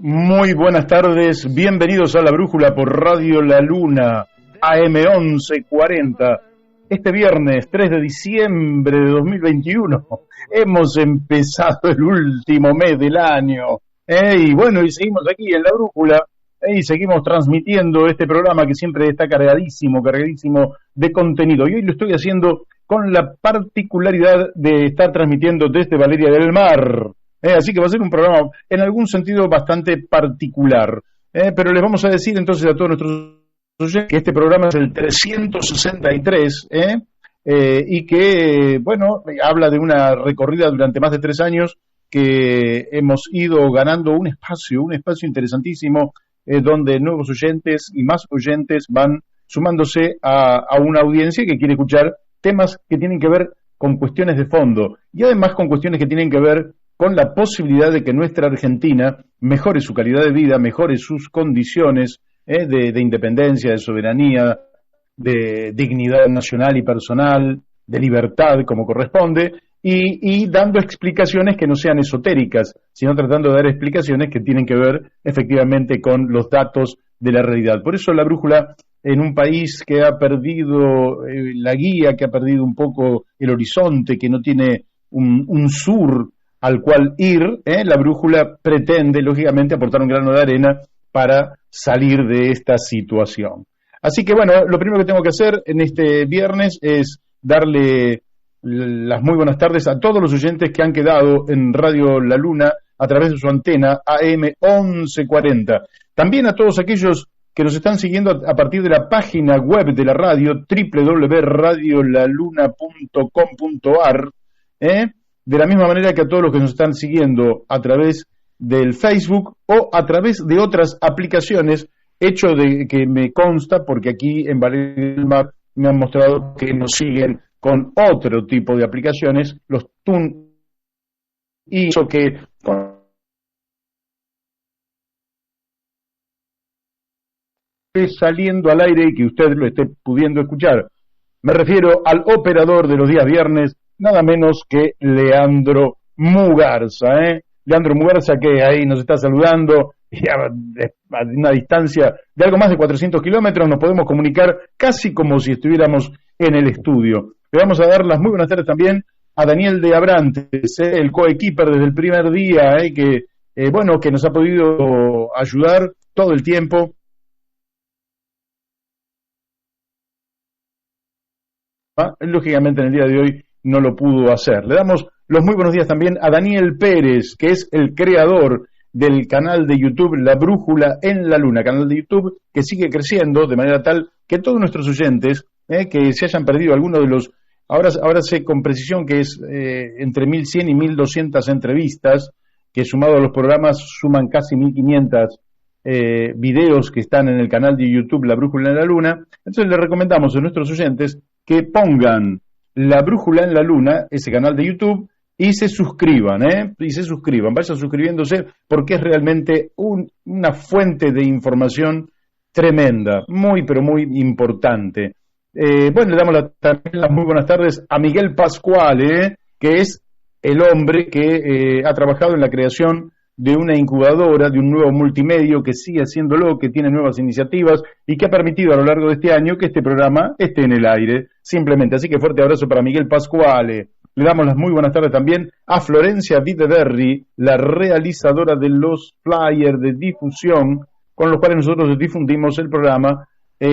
Muy buenas tardes, bienvenidos a La Brújula por Radio La Luna, AM 1140. Este viernes 3 de diciembre de 2021 hemos empezado el último mes del año. Y bueno, y seguimos aquí en La Brújula y seguimos transmitiendo este programa que siempre está cargadísimo de contenido. Y hoy lo estoy haciendo con la particularidad de estar transmitiendo desde Valeria del Mar. Así que va a ser un programa en algún sentido bastante particular. Pero les vamos a decir entonces a todos nuestros oyentes que este programa es el 363 y que, bueno, habla de una recorrida durante más de 3 años que hemos ido ganando un espacio interesantísimo donde nuevos oyentes y más oyentes van sumándose a una audiencia que quiere escuchar temas que tienen que ver con cuestiones de fondo y además con cuestiones que tienen que ver con la posibilidad de que nuestra Argentina mejore su calidad de vida, mejore sus condiciones de independencia, de soberanía, de dignidad nacional y personal, de libertad, como corresponde, y dando explicaciones que no sean esotéricas, sino tratando de dar explicaciones que tienen que ver efectivamente con los datos de la realidad. Por eso la brújula, en un país que ha perdido la guía, que ha perdido un poco el horizonte, que no tiene un sur al cual ir, la brújula pretende, lógicamente, aportar un grano de arena para salir de esta situación. Así que, bueno, lo primero que tengo que hacer en este viernes es darle las muy buenas tardes a todos los oyentes que han quedado en Radio La Luna a través de su antena AM 1140. También a todos aquellos que nos están siguiendo a partir de la página web de la radio, www.radiolaluna.com.ar, de la misma manera que a todos los que nos están siguiendo a través del Facebook o a través de otras aplicaciones, hecho de que me consta, porque aquí en Valeria del Mar me han mostrado que nos siguen con otro tipo de aplicaciones, los TuneIn, y eso que saliendo al aire y que usted lo esté pudiendo escuchar. Me refiero al operador de los días viernes, nada menos que Leandro Mugarza, Leandro Mugarza, que ahí nos está saludando, y a una distancia de algo más de 400 kilómetros nos podemos comunicar casi como si estuviéramos en el estudio. Le vamos a dar las muy buenas tardes también a Daniel de Abrantes, el coequiper desde el primer día, que nos ha podido ayudar todo el tiempo. Lógicamente en el día de hoy no lo pudo hacer. Le damos los muy buenos días también a Daniel Pérez, que es el creador del canal de YouTube La Brújula en la Luna, canal de YouTube que sigue creciendo de manera tal que todos nuestros oyentes que se hayan perdido alguno de los, ahora sé con precisión que es entre 1100 y 1200 entrevistas, que sumado a los programas suman casi 1500 videos que están en el canal de YouTube La Brújula en la Luna. Entonces le recomendamos a nuestros oyentes que pongan La Brújula en la Luna, ese canal de YouTube, y se suscriban, vayan suscribiéndose porque es realmente una fuente de información tremenda, muy pero muy importante. Le damos también las muy buenas tardes a Miguel Pascual, que es el hombre que ha trabajado en la creación de una incubadora, de un nuevo multimedio que sigue haciéndolo, que tiene nuevas iniciativas y que ha permitido a lo largo de este año que este programa esté en el aire, simplemente. Así que fuerte abrazo para Miguel Pascual. Le damos las muy buenas tardes también a Florencia Videverri, la realizadora de los flyers de difusión con los cuales nosotros difundimos el programa,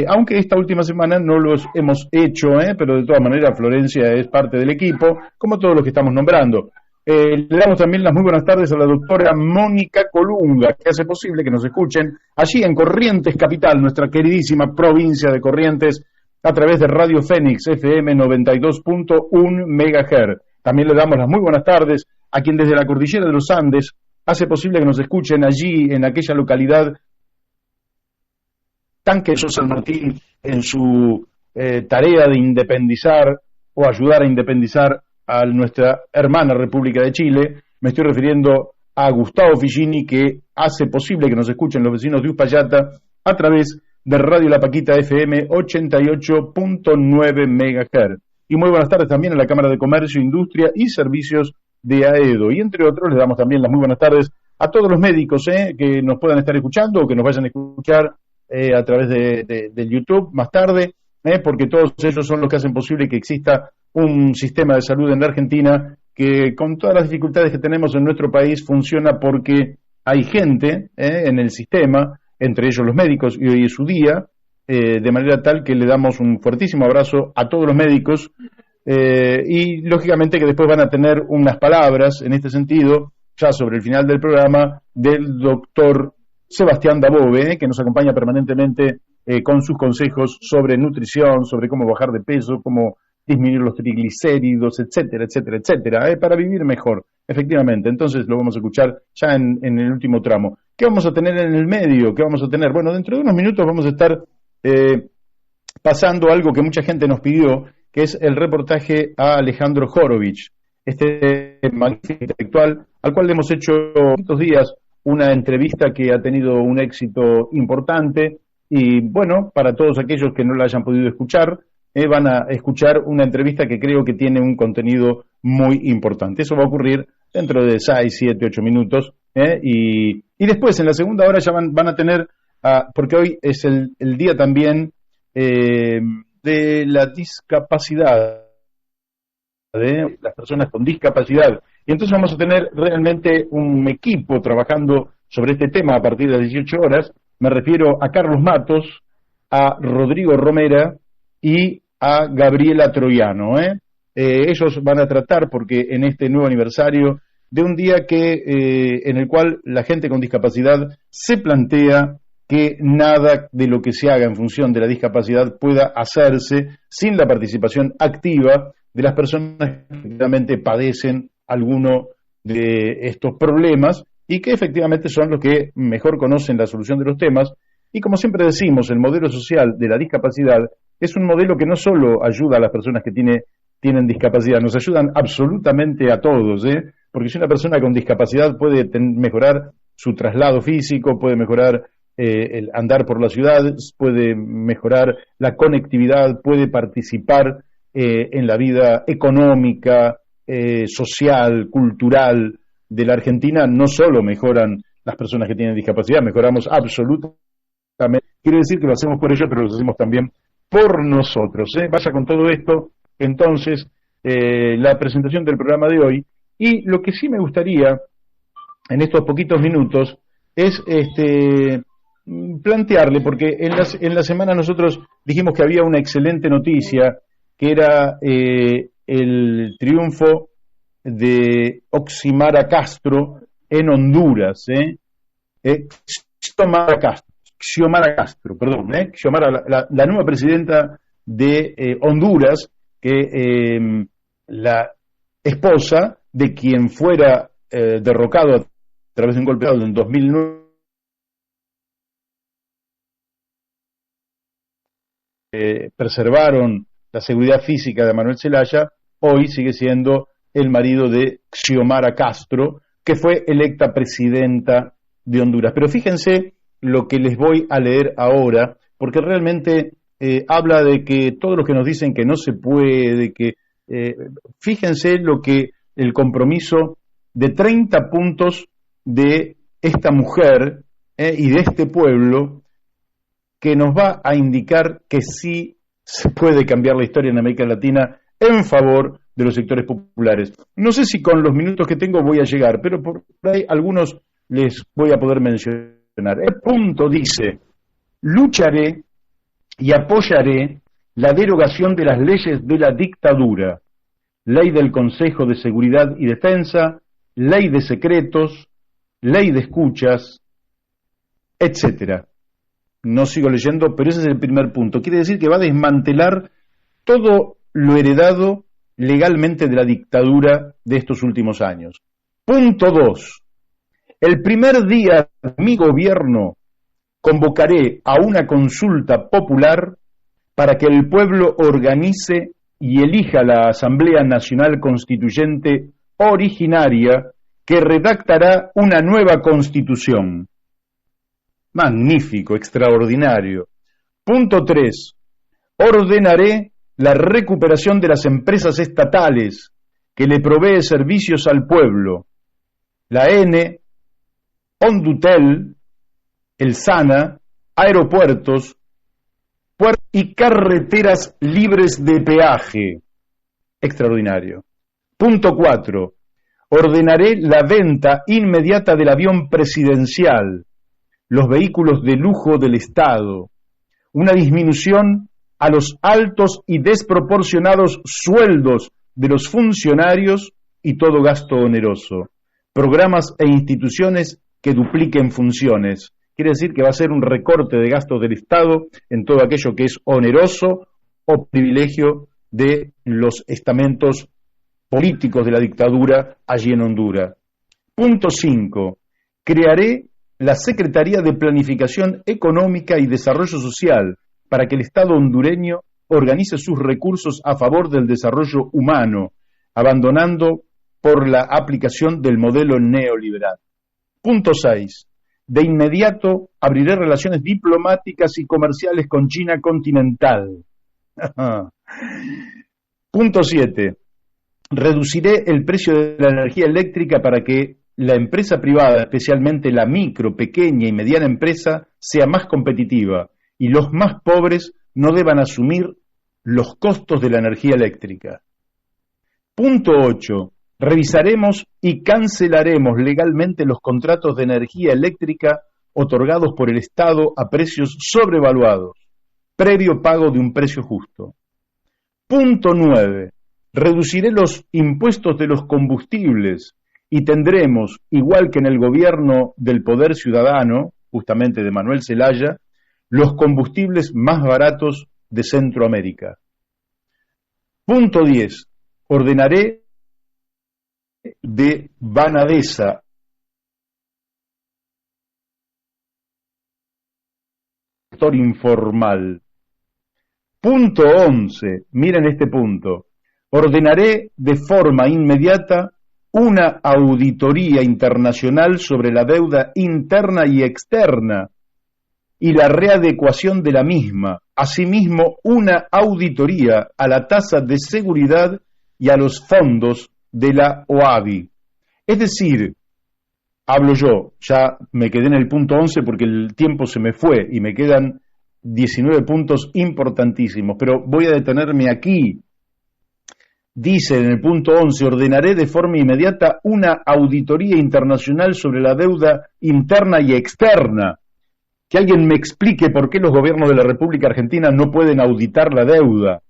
aunque esta última semana no los hemos hecho, pero de todas maneras Florencia es parte del equipo, como todos los que estamos nombrando. Le damos también las muy buenas tardes a la doctora Mónica Colunga, que hace posible que nos escuchen allí en Corrientes Capital, nuestra queridísima provincia de Corrientes, a través de Radio Fénix FM 92.1 MHz. También le damos las muy buenas tardes a quien desde la cordillera de los Andes hace posible que nos escuchen allí en aquella localidad tan querida San Martín en su tarea de independizar o ayudar a independizar a nuestra hermana República de Chile. Me estoy refiriendo a Gustavo Figini, que hace posible que nos escuchen los vecinos de Uspallata a través de Radio La Paquita FM 88.9 MHz. Y muy buenas tardes también a la Cámara de Comercio, Industria y Servicios de AEDO. Y entre otros, les damos también las muy buenas tardes a todos los médicos que nos puedan estar escuchando o que nos vayan a escuchar a través de YouTube más tarde, porque todos ellos son los que hacen posible que exista un sistema de salud en la Argentina que, con todas las dificultades que tenemos en nuestro país, funciona porque hay gente en el sistema, entre ellos los médicos, y hoy es su día, de manera tal que le damos un fuertísimo abrazo a todos los médicos y lógicamente que después van a tener unas palabras en este sentido, ya sobre el final del programa, del doctor Sebastián Dabove, que nos acompaña permanentemente con sus consejos sobre nutrición, sobre cómo bajar de peso, cómo disminuir los triglicéridos, etcétera, etcétera, etcétera, para vivir mejor, efectivamente. Entonces lo vamos a escuchar ya en el último tramo. ¿Qué vamos a tener en el medio? ¿Qué vamos a tener? Bueno, dentro de unos minutos vamos a estar pasando algo que mucha gente nos pidió, que es el reportaje a Alejandro Horovich, este magnífico intelectual, al cual le hemos hecho estos días una entrevista que ha tenido un éxito importante, y bueno, para todos aquellos que no la hayan podido escuchar, van a escuchar una entrevista que creo que tiene un contenido muy importante. Eso va a ocurrir dentro de 6, 7, 8 minutos, y después en la segunda hora ya van a tener, porque hoy es el día también de la discapacidad, de las personas con discapacidad. Y entonces vamos a tener realmente un equipo trabajando sobre este tema a partir de las 18 horas. Me refiero a Carlos Matos, a Rodrigo Romera y a Gabriela Troiano. Ellos van a tratar, porque en este nuevo aniversario, de un día en el cual la gente con discapacidad se plantea que nada de lo que se haga en función de la discapacidad pueda hacerse sin la participación activa de las personas que realmente padecen alguno de estos problemas y que efectivamente son los que mejor conocen la solución de los temas. Y como siempre decimos, el modelo social de la discapacidad es un modelo que no solo ayuda a las personas que tienen discapacidad, nos ayudan absolutamente a todos, porque si una persona con discapacidad puede mejorar su traslado físico, puede mejorar el andar por la ciudad, puede mejorar la conectividad, puede participar en la vida económica, social, cultural de la Argentina, no solo mejoran las personas que tienen discapacidad, mejoramos absolutamente. Quiere decir que lo hacemos por ellos, pero lo hacemos también por nosotros. Vaya con todo esto, entonces, la presentación del programa de hoy. Y lo que sí me gustaría, en estos poquitos minutos, es plantearle, porque en la semana nosotros dijimos que había una excelente noticia, que era el triunfo de Oximara Castro en Honduras. Xiomara, la nueva presidenta de Honduras, que la esposa de quien fuera derrocado a través de un golpe de Estado en 2009, preservaron la seguridad física de Manuel Zelaya, hoy sigue siendo el marido de Xiomara Castro, que fue electa presidenta de Honduras. Pero fíjense lo que les voy a leer ahora, porque realmente habla de que todos los que nos dicen que no se puede, fíjense lo que el compromiso de 30 puntos de esta mujer y de este pueblo, que nos va a indicar que sí se puede cambiar la historia en América Latina en favor de los sectores populares. No sé si con los minutos que tengo voy a llegar, pero por ahí algunos les voy a poder mencionar. El punto dice: lucharé y apoyaré la derogación de las leyes de la dictadura, ley del Consejo de Seguridad y Defensa, ley de secretos, ley de escuchas, etcétera. No sigo leyendo, pero ese es el primer punto. Quiere decir que va a desmantelar todo lo heredado legalmente de la dictadura de estos últimos años. Punto 2. El primer día de mi gobierno convocaré a una consulta popular para que el pueblo organice y elija la Asamblea Nacional Constituyente originaria que redactará una nueva constitución. Magnífico, extraordinario. Punto 3. Ordenaré la recuperación de las empresas estatales que le provee servicios al pueblo. La N, Hondutel, el SANA, aeropuertos, puertos y carreteras libres de peaje. Extraordinario. Punto 4. Ordenaré la venta inmediata del avión presidencial, los vehículos de lujo del Estado, una disminución a los altos y desproporcionados sueldos de los funcionarios y todo gasto oneroso, programas e instituciones que dupliquen funciones. Quiere decir que va a ser un recorte de gastos del Estado en todo aquello que es oneroso o privilegio de los estamentos políticos de la dictadura allí en Honduras. Punto 5. Crearé la Secretaría de Planificación Económica y Desarrollo Social para que el Estado hondureño organice sus recursos a favor del desarrollo humano, abandonando por la aplicación del modelo neoliberal. Punto 6. De inmediato abriré relaciones diplomáticas y comerciales con China continental. Punto 7. Reduciré el precio de la energía eléctrica para que la empresa privada, especialmente la micro, pequeña y mediana empresa, sea más competitiva y los más pobres no deban asumir los costos de la energía eléctrica. Punto 8. Revisaremos y cancelaremos legalmente los contratos de energía eléctrica otorgados por el Estado a precios sobrevaluados, previo pago de un precio justo. Punto 9. Reduciré los impuestos de los combustibles y tendremos, igual que en el gobierno del Poder Ciudadano, justamente de Manuel Zelaya, los combustibles más baratos de Centroamérica. Punto 10. Ordenaré de Banadesa sector informal. Punto 11. Miren este punto. Ordenaré de forma inmediata una auditoría internacional sobre la deuda interna y externa y la readecuación de la misma. Asimismo, una auditoría a la tasa de seguridad y a los fondos de la OABI. Es decir, hablo yo, ya me quedé en el punto 11 porque el tiempo se me fue y me quedan 19 puntos importantísimos, pero voy a detenerme aquí. Dice en el punto 11, ordenaré de forma inmediata una auditoría internacional sobre la deuda interna y externa. Que alguien me explique por qué los gobiernos de la República Argentina no pueden auditar la deuda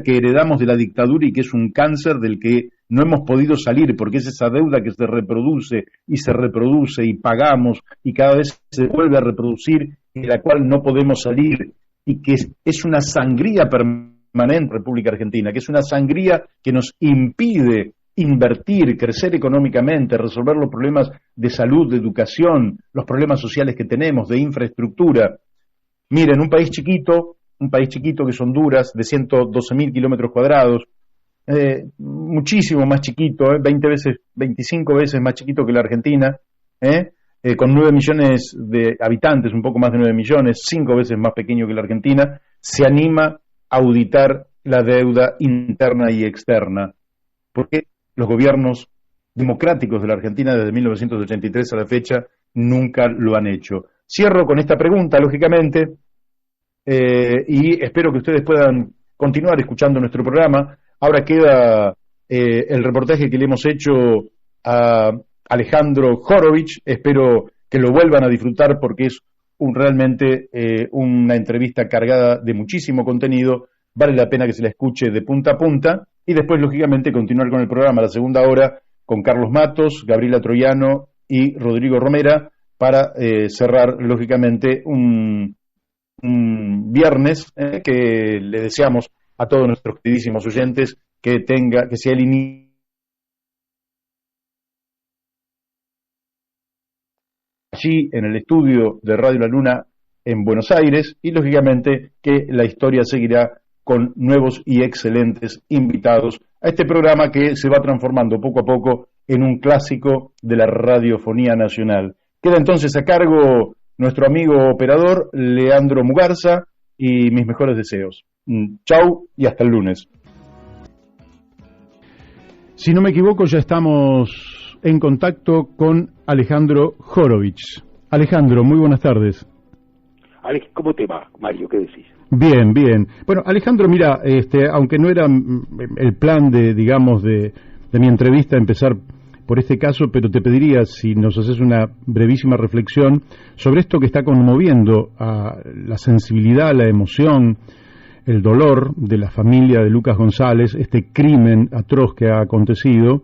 que heredamos de la dictadura y que es un cáncer del que no hemos podido salir, porque es esa deuda que se reproduce y pagamos y cada vez se vuelve a reproducir y de la cual no podemos salir y que es una sangría permanente en República Argentina, que es una sangría que nos impide invertir, crecer económicamente, resolver los problemas de salud, de educación, los problemas sociales que tenemos, de infraestructura. Miren, un país chiquito que es Honduras, de 112.000 kilómetros cuadrados, muchísimo más chiquito, 25 veces más chiquito que la Argentina, con 9 millones de habitantes, un poco más de 9 millones, 5 veces más pequeño que la Argentina, se anima a auditar la deuda interna y externa. Porque los gobiernos democráticos de la Argentina desde 1983 a la fecha nunca lo han hecho. Cierro con esta pregunta, lógicamente, y espero que ustedes puedan continuar escuchando nuestro programa. Ahora queda el reportaje que le hemos hecho a Alejandro Horovich. Espero que lo vuelvan a disfrutar porque es realmente una entrevista cargada de muchísimo contenido. Vale la pena que se la escuche de punta a punta y después, lógicamente, continuar con el programa, la segunda hora, con Carlos Matos, Gabriela Troyano y Rodrigo Romera para cerrar, lógicamente, un viernes que le deseamos a todos nuestros queridísimos oyentes que sea el inicio allí en el estudio de Radio La Luna en Buenos Aires y lógicamente que la historia seguirá con nuevos y excelentes invitados a este programa que se va transformando poco a poco en un clásico de la radiofonía nacional. Queda entonces a cargo nuestro amigo operador Leandro Mugarza y mis mejores deseos. Chau y hasta el lunes. Si no me equivoco, ya estamos en contacto con Alejandro Horovich. Alejandro, muy buenas tardes. Alex, ¿cómo te va, Mario? ¿Qué decís? Bien, bien. Bueno, Alejandro, mira, aunque no era el plan de mi entrevista empezar por este caso, pero te pediría si nos haces una brevísima reflexión sobre esto que está conmoviendo a la sensibilidad, la emoción, el dolor de la familia de Lucas González, este crimen atroz que ha acontecido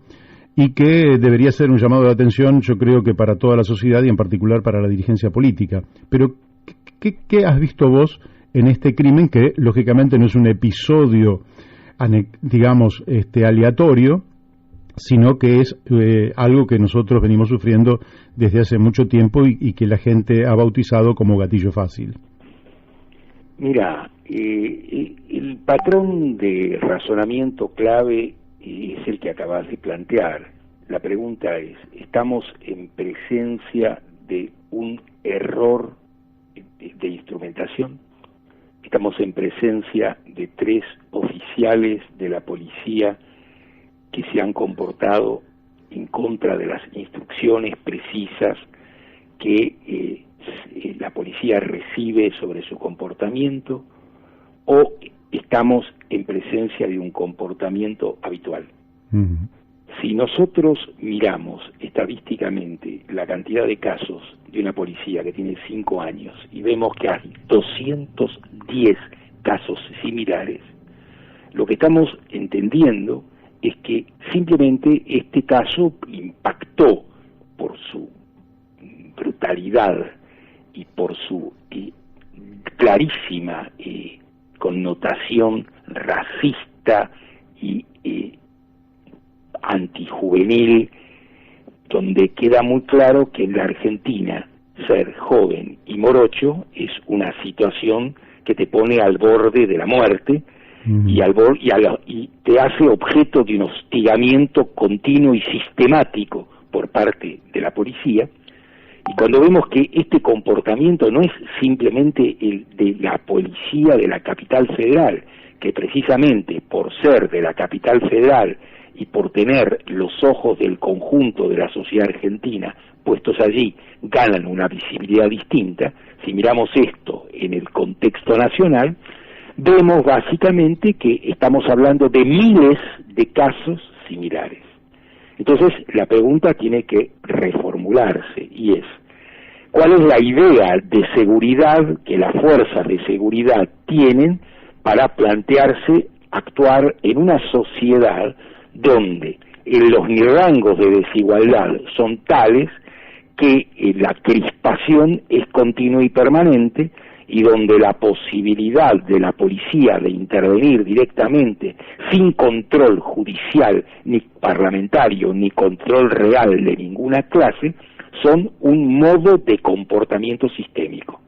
y que debería ser un llamado de atención, yo creo que para toda la sociedad y en particular para la dirigencia política. Pero, ¿qué has visto vos en este crimen que, lógicamente, no es un episodio, digamos, aleatorio, sino que es algo que nosotros venimos sufriendo desde hace mucho tiempo y que la gente ha bautizado como gatillo fácil? Mira, el patrón de razonamiento clave es el que acabas de plantear. La pregunta es, ¿estamos en presencia de un error de instrumentación? ¿Estamos en presencia de 3 oficiales de la policía que se han comportado en contra de las instrucciones precisas que la policía recibe sobre su comportamiento, o estamos en presencia de un comportamiento habitual? Uh-huh. Si nosotros miramos estadísticamente la cantidad de casos de una policía que tiene 5 años y vemos que hay 210 casos similares, lo que estamos entendiendo es que simplemente este caso impactó por su brutalidad y por su clarísima connotación racista y antijuvenil, donde queda muy claro que en la Argentina ser joven y morocho es una situación que te pone al borde de la muerte. Uh-huh. y te hace objeto de un hostigamiento continuo y sistemático por parte de la policía. Y cuando vemos que este comportamiento no es simplemente el de la policía de la capital federal, que precisamente por ser de la capital federal y por tener los ojos del conjunto de la sociedad argentina puestos allí, ganan una visibilidad distinta. Si miramos esto en el contexto nacional, vemos básicamente que estamos hablando de miles de casos similares. Entonces, la pregunta tiene que reformularse y es, ¿cuál es la idea de seguridad que las fuerzas de seguridad tienen para plantearse actuar en una sociedad donde los rangos de desigualdad son tales que la crispación es continua y permanente, y donde la posibilidad de la policía de intervenir directamente sin control judicial, ni parlamentario, ni control real de ninguna clase, son un modo de comportamiento sistémico?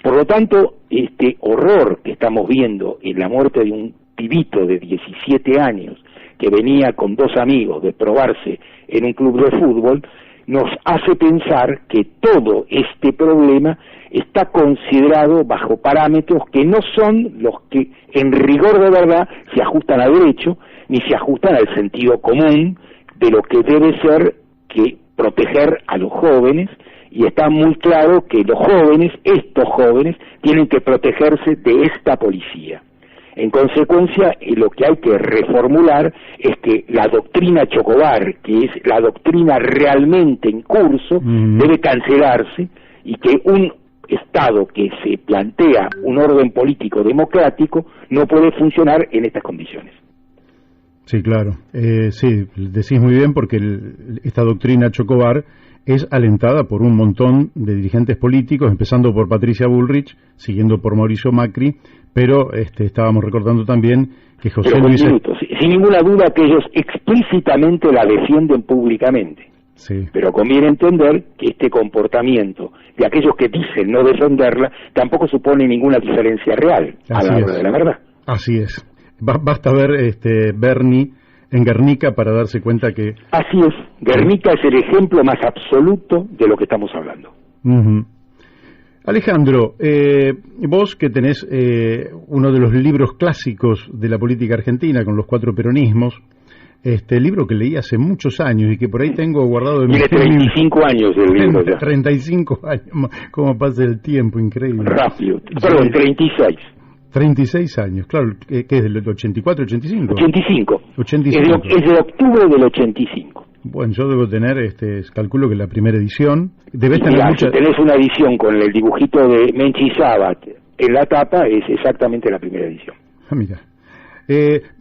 Por lo tanto, este horror que estamos viendo en la muerte de un pibito de 17 años que venía con 2 amigos de probarse en un club de fútbol, nos hace pensar que todo este problema está considerado bajo parámetros que no son los que en rigor de verdad se ajustan al derecho, ni se ajustan al sentido común de lo que debe ser que proteger a los jóvenes, y está muy claro que los jóvenes, estos jóvenes, tienen que protegerse de esta policía. En consecuencia, lo que hay que reformular es que la doctrina Chocobar, que es la doctrina realmente en curso, debe cancelarse, y que un Estado que se plantea un orden político democrático no puede funcionar en estas condiciones. Sí, claro. Sí, decís muy bien, porque esta doctrina Chocobar es alentada por un montón de dirigentes políticos, empezando por Patricia Bullrich, siguiendo por Mauricio Macri, pero estábamos recordando también que José Luis... Sin ninguna duda que ellos explícitamente la defienden públicamente. Sí. Pero conviene entender que este comportamiento de aquellos que dicen no defenderla tampoco supone ninguna diferencia real a la hora de la verdad. Así es. Basta ver Bernie en Guernica para darse cuenta que... Así es. Guernica es el ejemplo más absoluto de lo que estamos hablando. Uh-huh. Alejandro, vos que tenés uno de los libros clásicos de la política argentina con los 4 peronismos, libro que leí hace muchos años y que por ahí tengo guardado en mi... Tiene 35 años el libro ya. 35 años, cómo pasa el tiempo, increíble. Rápido, perdón, 36. 36 años, claro, ¿qué es del 84, 85? 85. 85. Es de octubre del 85. Bueno, yo debo tener, calculo que la primera edición, debes tener mirá, mucha... si tenés una edición con el dibujito de Menchi Sabat en la tapa, es exactamente la primera edición. Ah, mira.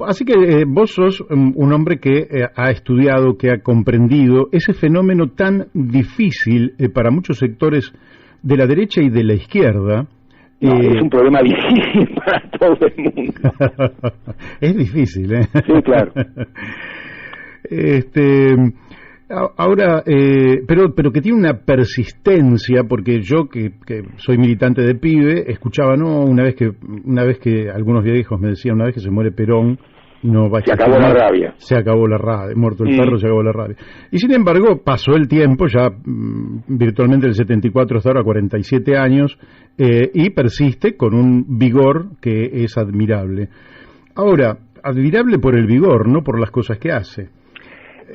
Así que vos sos un hombre que ha estudiado, que ha comprendido ese fenómeno tan difícil para muchos sectores de la derecha y de la izquierda. No, es un problema difícil para todo el mundo. Es difícil, ¿eh? Sí, claro. Ahora, pero que tiene una persistencia, porque yo que soy militante de pibe, escuchaba, no, una vez que algunos viejos me decían, una vez que se muere Perón, no va a existir. Se acabó la rabia. Se acabó la rabia, muerto el perro, se acabó la rabia. Y sin embargo, pasó el tiempo, ya virtualmente del 74 hasta ahora, 47 años, y persiste con un vigor que es admirable. Ahora, admirable por el vigor, no por las cosas que hace.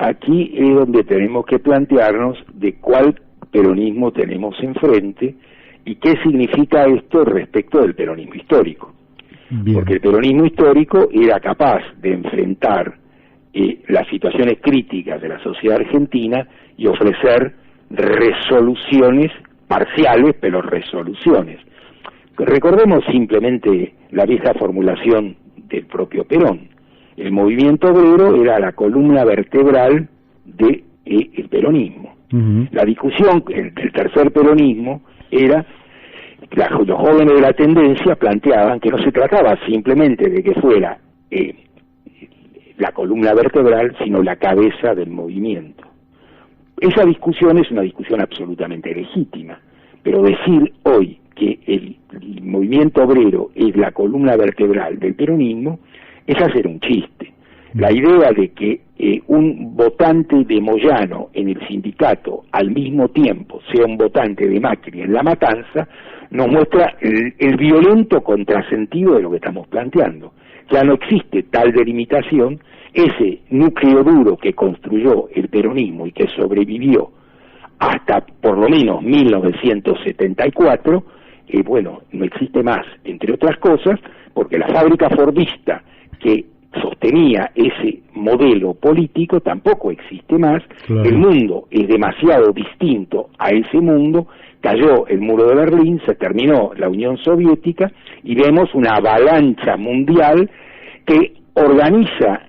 Aquí es donde tenemos que plantearnos de cuál peronismo tenemos enfrente y qué significa esto respecto del peronismo histórico. Bien. Porque el peronismo histórico era capaz de enfrentar las situaciones críticas de la sociedad argentina y ofrecer resoluciones parciales, pero resoluciones. Recordemos simplemente la vieja formulación del propio Perón. El movimiento obrero era la columna vertebral del peronismo. Uh-huh. La discusión del tercer peronismo era, los jóvenes de la tendencia planteaban que no se trataba simplemente de que fuera la columna vertebral, sino la cabeza del movimiento. Esa discusión es una discusión absolutamente legítima, pero decir hoy que el movimiento obrero es la columna vertebral del peronismo es hacer un chiste. La idea de que un votante de Moyano en el sindicato al mismo tiempo sea un votante de Macri en La Matanza nos muestra el violento contrasentido de lo que estamos planteando. Ya no existe tal delimitación, ese núcleo duro que construyó el peronismo y que sobrevivió hasta por lo menos 1974, bueno, no existe más, entre otras cosas, porque la fábrica fordista que sostenía ese modelo político tampoco existe más. Claro. El mundo es demasiado distinto a ese mundo, cayó el muro de Berlín, se terminó la Unión Soviética y vemos una avalancha mundial que organiza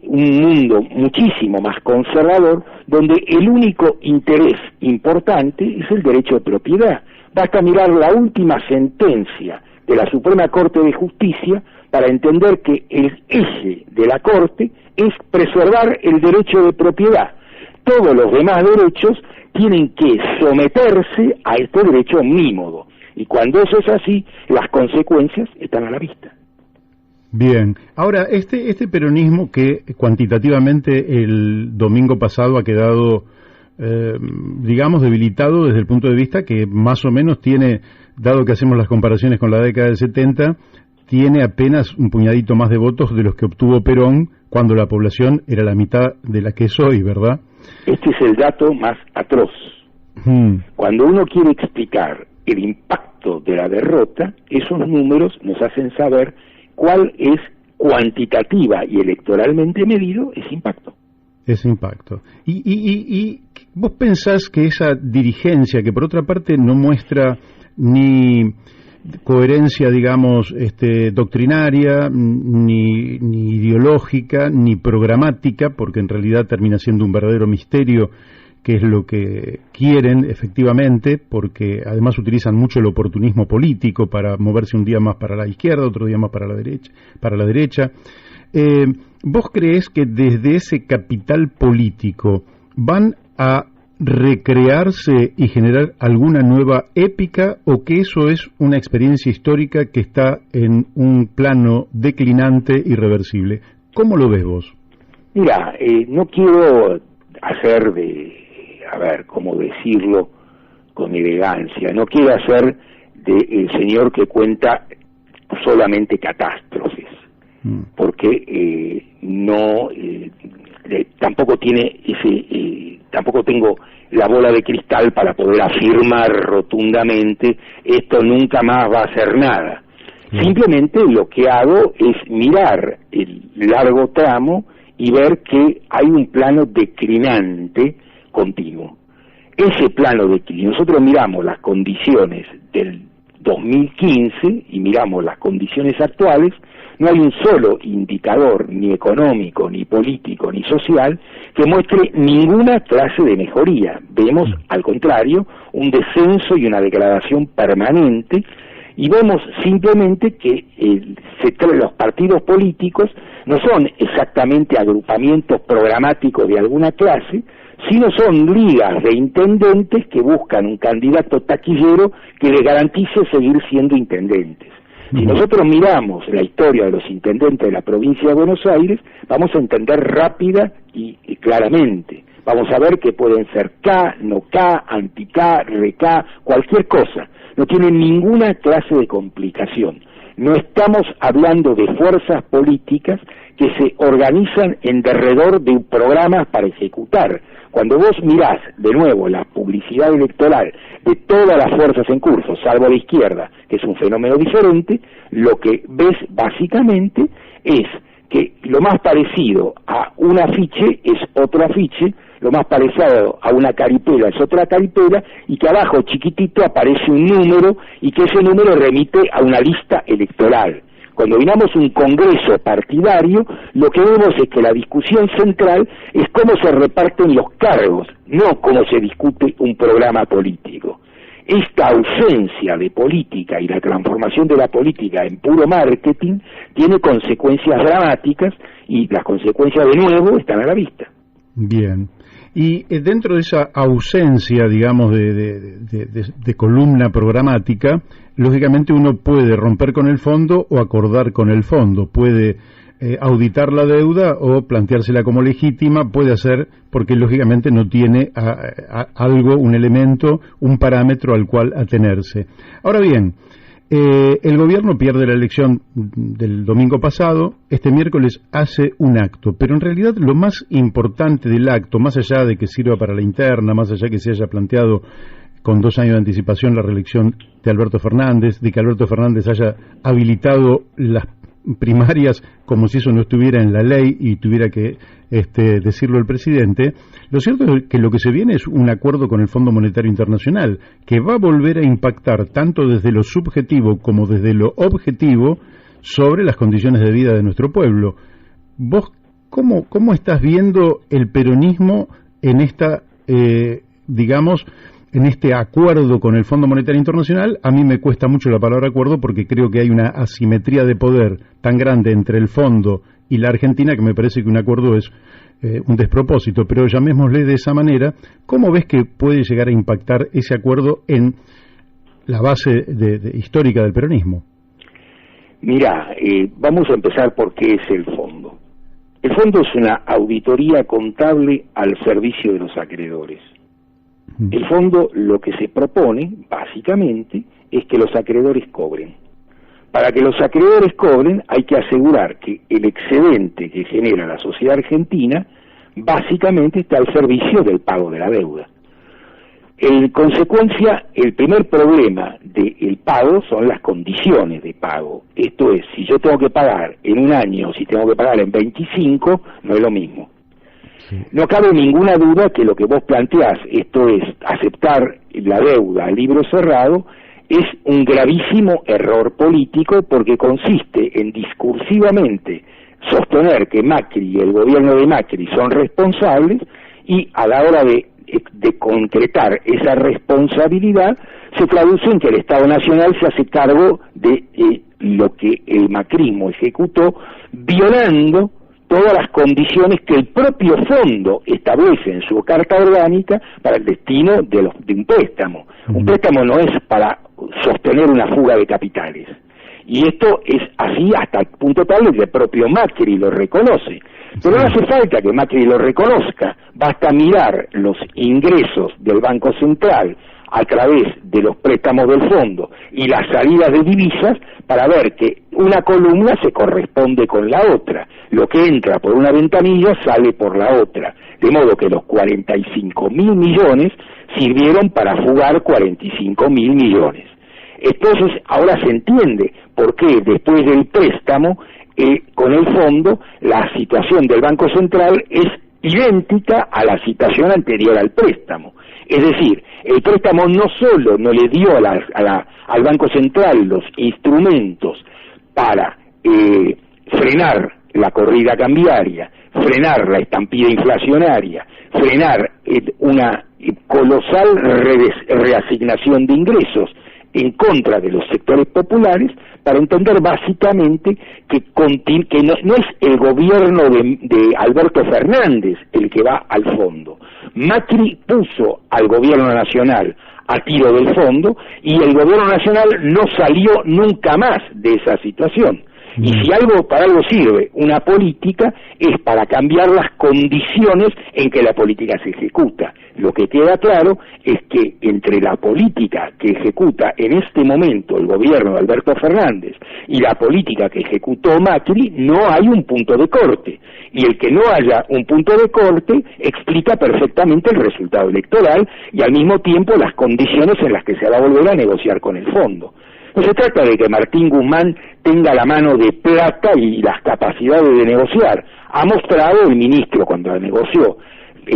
un mundo muchísimo más conservador, donde el único interés importante es el derecho de propiedad. Basta mirar la última sentencia de la Suprema Corte de Justicia para entender que el eje de la Corte es preservar el derecho de propiedad. Todos los demás derechos tienen que someterse a este derecho omnímodo. Y cuando eso es así, las consecuencias están a la vista. Bien, ahora este peronismo que cuantitativamente el domingo pasado ha quedado, digamos, debilitado desde el punto de vista que más o menos tiene, dado que hacemos las comparaciones con la década del 70, tiene apenas un puñadito más de votos de los que obtuvo Perón cuando la población era la mitad de la que es hoy, ¿verdad? Este es el dato más atroz. Cuando uno quiere explicar el impacto de la derrota, esos números nos hacen saber cuál es cuantitativa y electoralmente medido ese impacto. Ese impacto. ¿Y vos pensás que esa dirigencia, que por otra parte no muestra ni coherencia, digamos, doctrinaria, ni ideológica, ni programática, porque en realidad termina siendo un verdadero misterio qué es lo que quieren efectivamente, porque además utilizan mucho el oportunismo político para moverse un día más para la izquierda, otro día más para la derecha. ¿Vos creés que desde ese capital político van a recrearse y generar alguna nueva épica, o que eso es una experiencia histórica que está en un plano declinante irreversible? ¿Cómo lo ves vos? Mira, no quiero hacer ¿cómo decirlo con elegancia? No quiero hacer del señor que cuenta solamente catástrofes, porque no tampoco tiene tampoco tengo la bola de cristal para poder afirmar rotundamente esto nunca más va a hacer nada. Simplemente lo que hago es mirar el largo tramo y ver que hay un plano declinante continuo. Ese plano declinante, nosotros miramos las condiciones del 2015 y miramos las condiciones actuales, no hay un solo indicador, ni económico, ni político, ni social, que muestre ninguna clase de mejoría. Vemos, al contrario, un descenso y una degradación permanente, y vemos simplemente que los partidos políticos no son exactamente agrupamientos programáticos de alguna clase, sino son ligas de intendentes que buscan un candidato taquillero que les garantice seguir siendo intendentes. Si nosotros miramos la historia de los intendentes de la provincia de Buenos Aires, vamos a entender rápida y claramente. Vamos a ver que pueden ser K, no K, anti-K, re-K, cualquier cosa. No tienen ninguna clase de complicación. No estamos hablando de fuerzas políticas que se organizan en derredor de un programa para ejecutar. Cuando vos mirás de nuevo la publicidad electoral de todas las fuerzas en curso, salvo la izquierda, que es un fenómeno diferente, lo que ves básicamente es que lo más parecido a un afiche es otro afiche, lo más parecido a una caripela es otra caripela, y que abajo chiquitito aparece un número, y que ese número remite a una lista electoral. Cuando miramos un congreso partidario, lo que vemos es que la discusión central es cómo se reparten los cargos, no cómo se discute un programa político. Esta ausencia de política y la transformación de la política en puro marketing tiene consecuencias dramáticas, y las consecuencias de nuevo están a la vista. Bien. Y dentro de esa ausencia, digamos, de columna programática, lógicamente uno puede romper con el fondo o acordar con el fondo, puede auditar la deuda o planteársela como legítima, puede hacer, porque lógicamente no tiene algo, un elemento, un parámetro al cual atenerse. Ahora bien, el gobierno pierde la elección del domingo pasado, este miércoles hace un acto, pero en realidad lo más importante del acto, más allá de que sirva para la interna, más allá de que se haya planteado con 2 años de anticipación la reelección de Alberto Fernández, de que Alberto Fernández haya habilitado las primarias como si eso no estuviera en la ley y tuviera que decirlo el presidente, lo cierto es que lo que se viene es un acuerdo con el Fondo Monetario Internacional que va a volver a impactar tanto desde lo subjetivo como desde lo objetivo sobre las condiciones de vida de nuestro pueblo. ¿Vos cómo estás viendo el peronismo en esta, digamos, en este acuerdo con el Fondo Monetario Internacional? A mí me cuesta mucho la palabra acuerdo porque creo que hay una asimetría de poder tan grande entre el Fondo y la Argentina que me parece que un acuerdo es un despropósito, pero llamémosle de esa manera. ¿Cómo ves que puede llegar a impactar ese acuerdo en la base histórica del peronismo? Mirá, vamos a empezar por qué es el Fondo. El Fondo es una auditoría contable al servicio de los acreedores. El fondo lo que se propone, básicamente, es que los acreedores cobren. Para que los acreedores cobren hay que asegurar que el excedente que genera la sociedad argentina básicamente está al servicio del pago de la deuda. En consecuencia, el primer problema del pago son las condiciones de pago. Esto es, si yo tengo que pagar en un año o si tengo que pagar en 25, no es lo mismo. No cabe ninguna duda que lo que vos planteás, esto es, aceptar la deuda a libro cerrado, es un gravísimo error político porque consiste en discursivamente sostener que Macri y el gobierno de Macri son responsables y a la hora de concretar esa responsabilidad se traduce en que el Estado Nacional se hace cargo de lo que el macrismo ejecutó, violando todas las condiciones que el propio fondo establece en su carta orgánica para el destino de un préstamo. Un préstamo no es para sostener una fuga de capitales. Y esto es así hasta el punto tal de que el propio Macri lo reconoce. Pero no hace falta que Macri lo reconozca, basta mirar los ingresos del Banco Central a través de los préstamos del fondo y las salidas de divisas para ver que una columna se corresponde con la otra. Lo que entra por una ventanilla sale por la otra. De modo que los 45.000 millones sirvieron para fugar 45.000 millones. Entonces, ahora se entiende por qué después del préstamo, con el fondo, la situación del Banco Central es idéntica a la situación anterior al préstamo. Es decir, el préstamo no solo no le dio al Banco Central los instrumentos para frenar la corrida cambiaria, frenar la estampida inflacionaria, frenar una colosal reasignación de ingresos en contra de los sectores populares, para entender básicamente que no es el gobierno de Alberto Fernández el que va al fondo. Macri puso al gobierno nacional a tiro del fondo y el gobierno nacional no salió nunca más de esa situación. Y si para algo sirve una política, es para cambiar las condiciones en que la política se ejecuta. Lo que queda claro es que entre la política que ejecuta en este momento el gobierno de Alberto Fernández y la política que ejecutó Macri, no hay un punto de corte. Y el que no haya un punto de corte explica perfectamente el resultado electoral y al mismo tiempo las condiciones en las que se va a volver a negociar con el fondo. No se trata de que Martín Guzmán tenga la mano de plata y las capacidades de negociar. Ha mostrado el ministro cuando negoció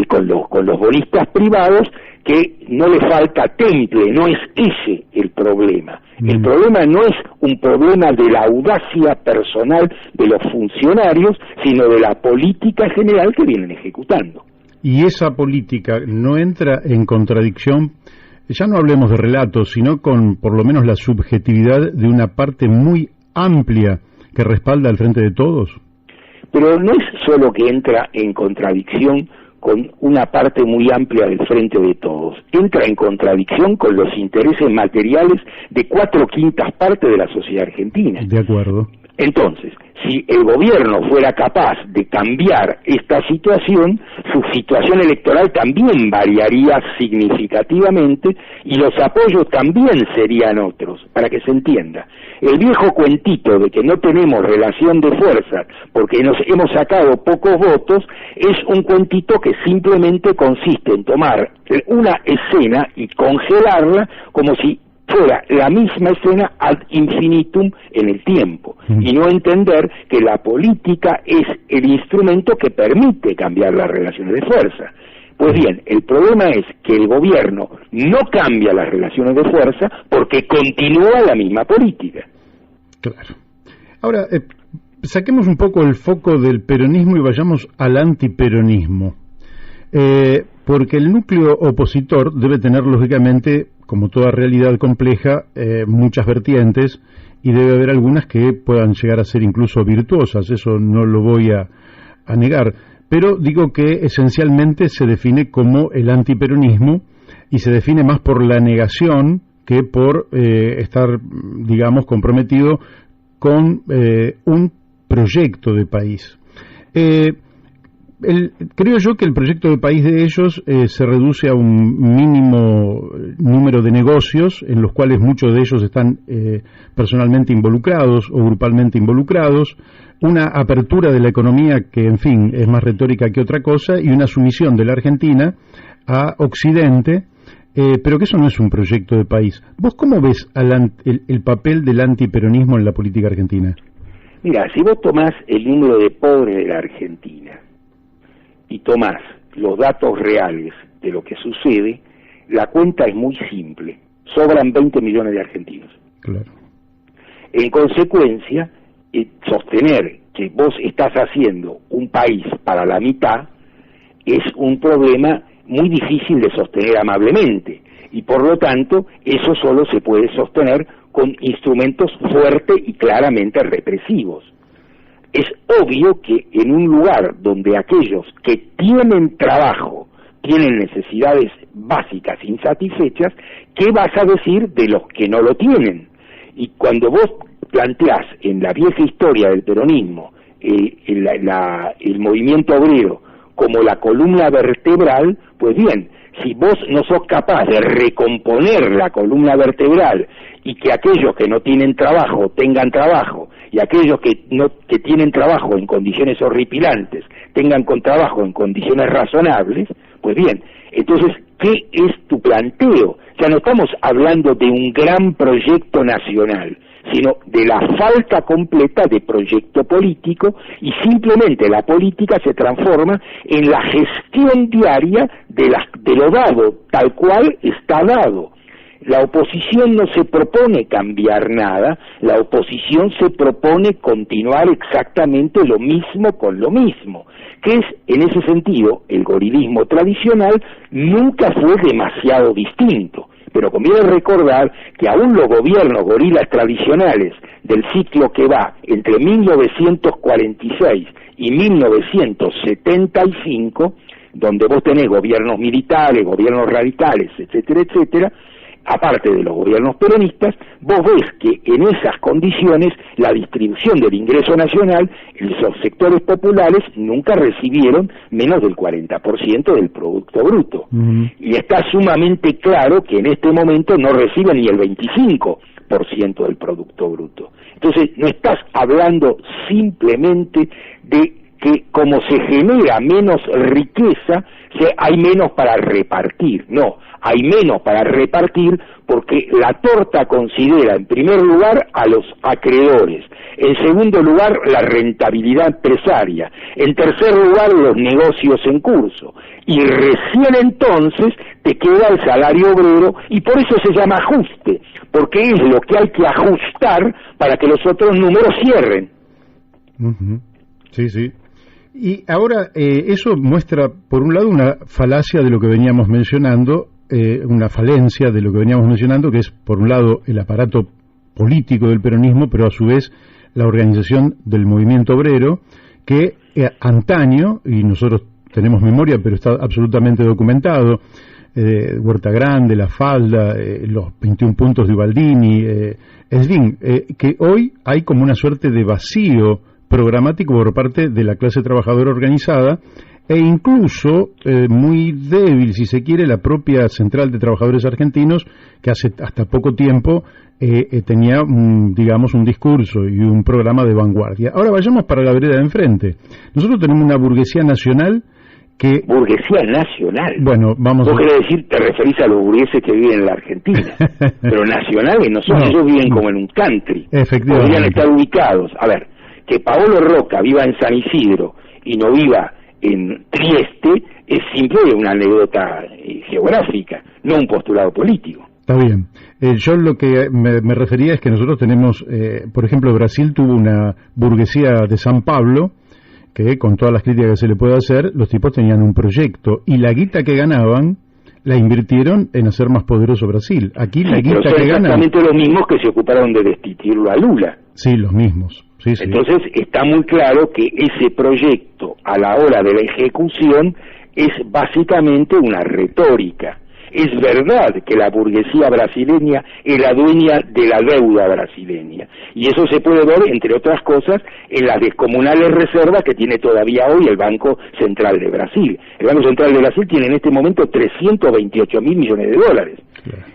con los bonistas privados que no le falta temple, no es ese el problema. El problema no es un problema de la audacia personal de los funcionarios, sino de la política general que vienen ejecutando. Y esa política no entra en contradicción. Ya no hablemos de relatos, sino con por lo menos la subjetividad de una parte muy amplia que respalda al Frente de Todos. Pero no es solo que entra en contradicción con una parte muy amplia del Frente de Todos, entra en contradicción con los intereses materiales de 4/5 partes de la sociedad argentina. De acuerdo. Entonces, si el gobierno fuera capaz de cambiar esta situación, su situación electoral también variaría significativamente y los apoyos también serían otros, para que se entienda. El viejo cuentito de que no tenemos relación de fuerzas porque nos hemos sacado pocos votos es un cuentito que simplemente consiste en tomar una escena y congelarla como si fuera la misma escena ad infinitum en el tiempo, y no entender que la política es el instrumento que permite cambiar las relaciones de fuerza. Pues bien, el problema es que el gobierno no cambia las relaciones de fuerza porque continúa la misma política. Claro. Ahora, saquemos un poco el foco del peronismo y vayamos al antiperonismo. Porque el núcleo opositor debe tener, lógicamente, como toda realidad compleja, muchas vertientes, y debe haber algunas que puedan llegar a ser incluso virtuosas, eso no lo voy a negar, pero digo que esencialmente se define como el antiperonismo, y se define más por la negación que por estar, digamos, comprometido con un proyecto de país. Creo yo que el proyecto de país de ellos se reduce a un mínimo número de negocios en los cuales muchos de ellos están personalmente involucrados o grupalmente involucrados, una apertura de la economía que, en fin, es más retórica que otra cosa, y una sumisión de la Argentina a Occidente, pero que eso no es un proyecto de país. ¿Vos cómo ves el papel del antiperonismo en la política argentina? Mira, si vos tomás el número de pobres de la Argentina y tomás los datos reales de lo que sucede, la cuenta es muy simple. Sobran 20 millones de argentinos. Claro. En consecuencia, sostener que vos estás haciendo un país para la mitad es un problema muy difícil de sostener amablemente, y por lo tanto eso solo se puede sostener con instrumentos fuertes y claramente represivos. Es obvio que en un lugar donde aquellos que tienen trabajo tienen necesidades básicas insatisfechas, ¿qué vas a decir de los que no lo tienen? Y cuando vos planteás en la vieja historia del peronismo el movimiento obrero como la columna vertebral, pues bien, Si vos no sos capaz de recomponer la columna vertebral y que aquellos que no tienen trabajo tengan trabajo, y aquellos que tienen trabajo en condiciones horripilantes tengan con trabajo en condiciones razonables, pues bien, entonces, ¿qué es tu planteo? Ya no estamos hablando de un gran proyecto nacional, sino de la falta completa de proyecto político, y simplemente la política se transforma en la gestión diaria de lo dado, tal cual está dado. La oposición no se propone cambiar nada, la oposición se propone continuar exactamente lo mismo con lo mismo, que es, en ese sentido, el gorilismo tradicional nunca fue demasiado distinto. Pero conviene recordar que aún los gobiernos gorilas tradicionales del ciclo que va entre 1946 y 1975, donde vos tenés gobiernos militares, gobiernos radicales, etcétera, etcétera, aparte de los gobiernos peronistas, vos ves que en esas condiciones la distribución del ingreso nacional, los sectores populares nunca recibieron menos del 40% del Producto Bruto. Y está sumamente claro que en este momento no reciben ni el 25% del Producto Bruto. Entonces, no estás hablando simplemente de que como se genera menos riqueza, hay menos para repartir. No, hay menos para repartir porque la torta considera en primer lugar a los acreedores, en segundo lugar la rentabilidad empresaria, en tercer lugar los negocios en curso, y recién entonces te queda el salario obrero, y por eso se llama ajuste, porque es lo que hay que ajustar para que los otros números cierren. Sí, sí. Y ahora eso muestra, por un lado, una falacia de lo que veníamos mencionando, una falencia de lo que veníamos mencionando, que es, por un lado, el aparato político del peronismo, pero a su vez la organización del movimiento obrero, que antaño, y nosotros tenemos memoria, pero está absolutamente documentado, Huerta Grande, La Falda, los 21 puntos de Ubaldini, que hoy hay como una suerte de vacío programático por parte de la clase trabajadora organizada, e incluso muy débil, si se quiere, la propia Central de Trabajadores Argentinos, que hace hasta poco tiempo tenía, digamos, un discurso y un programa de vanguardia. Ahora vayamos para la vereda de enfrente. Nosotros tenemos una burguesía nacional que... Burguesía nacional. Bueno, vamos. Vos querés decir, te referís a los burgueses que viven en la Argentina, pero nacionales no son, ellos viven como en un country. Efectivamente. Podrían estar ubicados. A ver, que Paolo Roca viva en San Isidro y no viva en Trieste es simple una anécdota geográfica, no un postulado político. Está bien. Yo lo que me refería es que nosotros tenemos, por ejemplo, Brasil tuvo una burguesía de San Pablo, que con todas las críticas que se le puede hacer, los tipos tenían un proyecto, y la guita que ganaban la invirtieron en hacer más poderoso Brasil. Aquí la guita pero son que ganan... exactamente los mismos que se ocuparon de destituirlo a Lula. Sí, los mismos. Sí, sí. Entonces está muy claro que ese proyecto a la hora de la ejecución es básicamente una retórica. Es verdad que la burguesía brasileña era dueña de la deuda brasileña, y eso se puede ver, entre otras cosas, en las descomunales reservas que tiene todavía hoy el Banco Central de Brasil. El Banco Central de Brasil tiene en este momento 328.000 millones de dólares.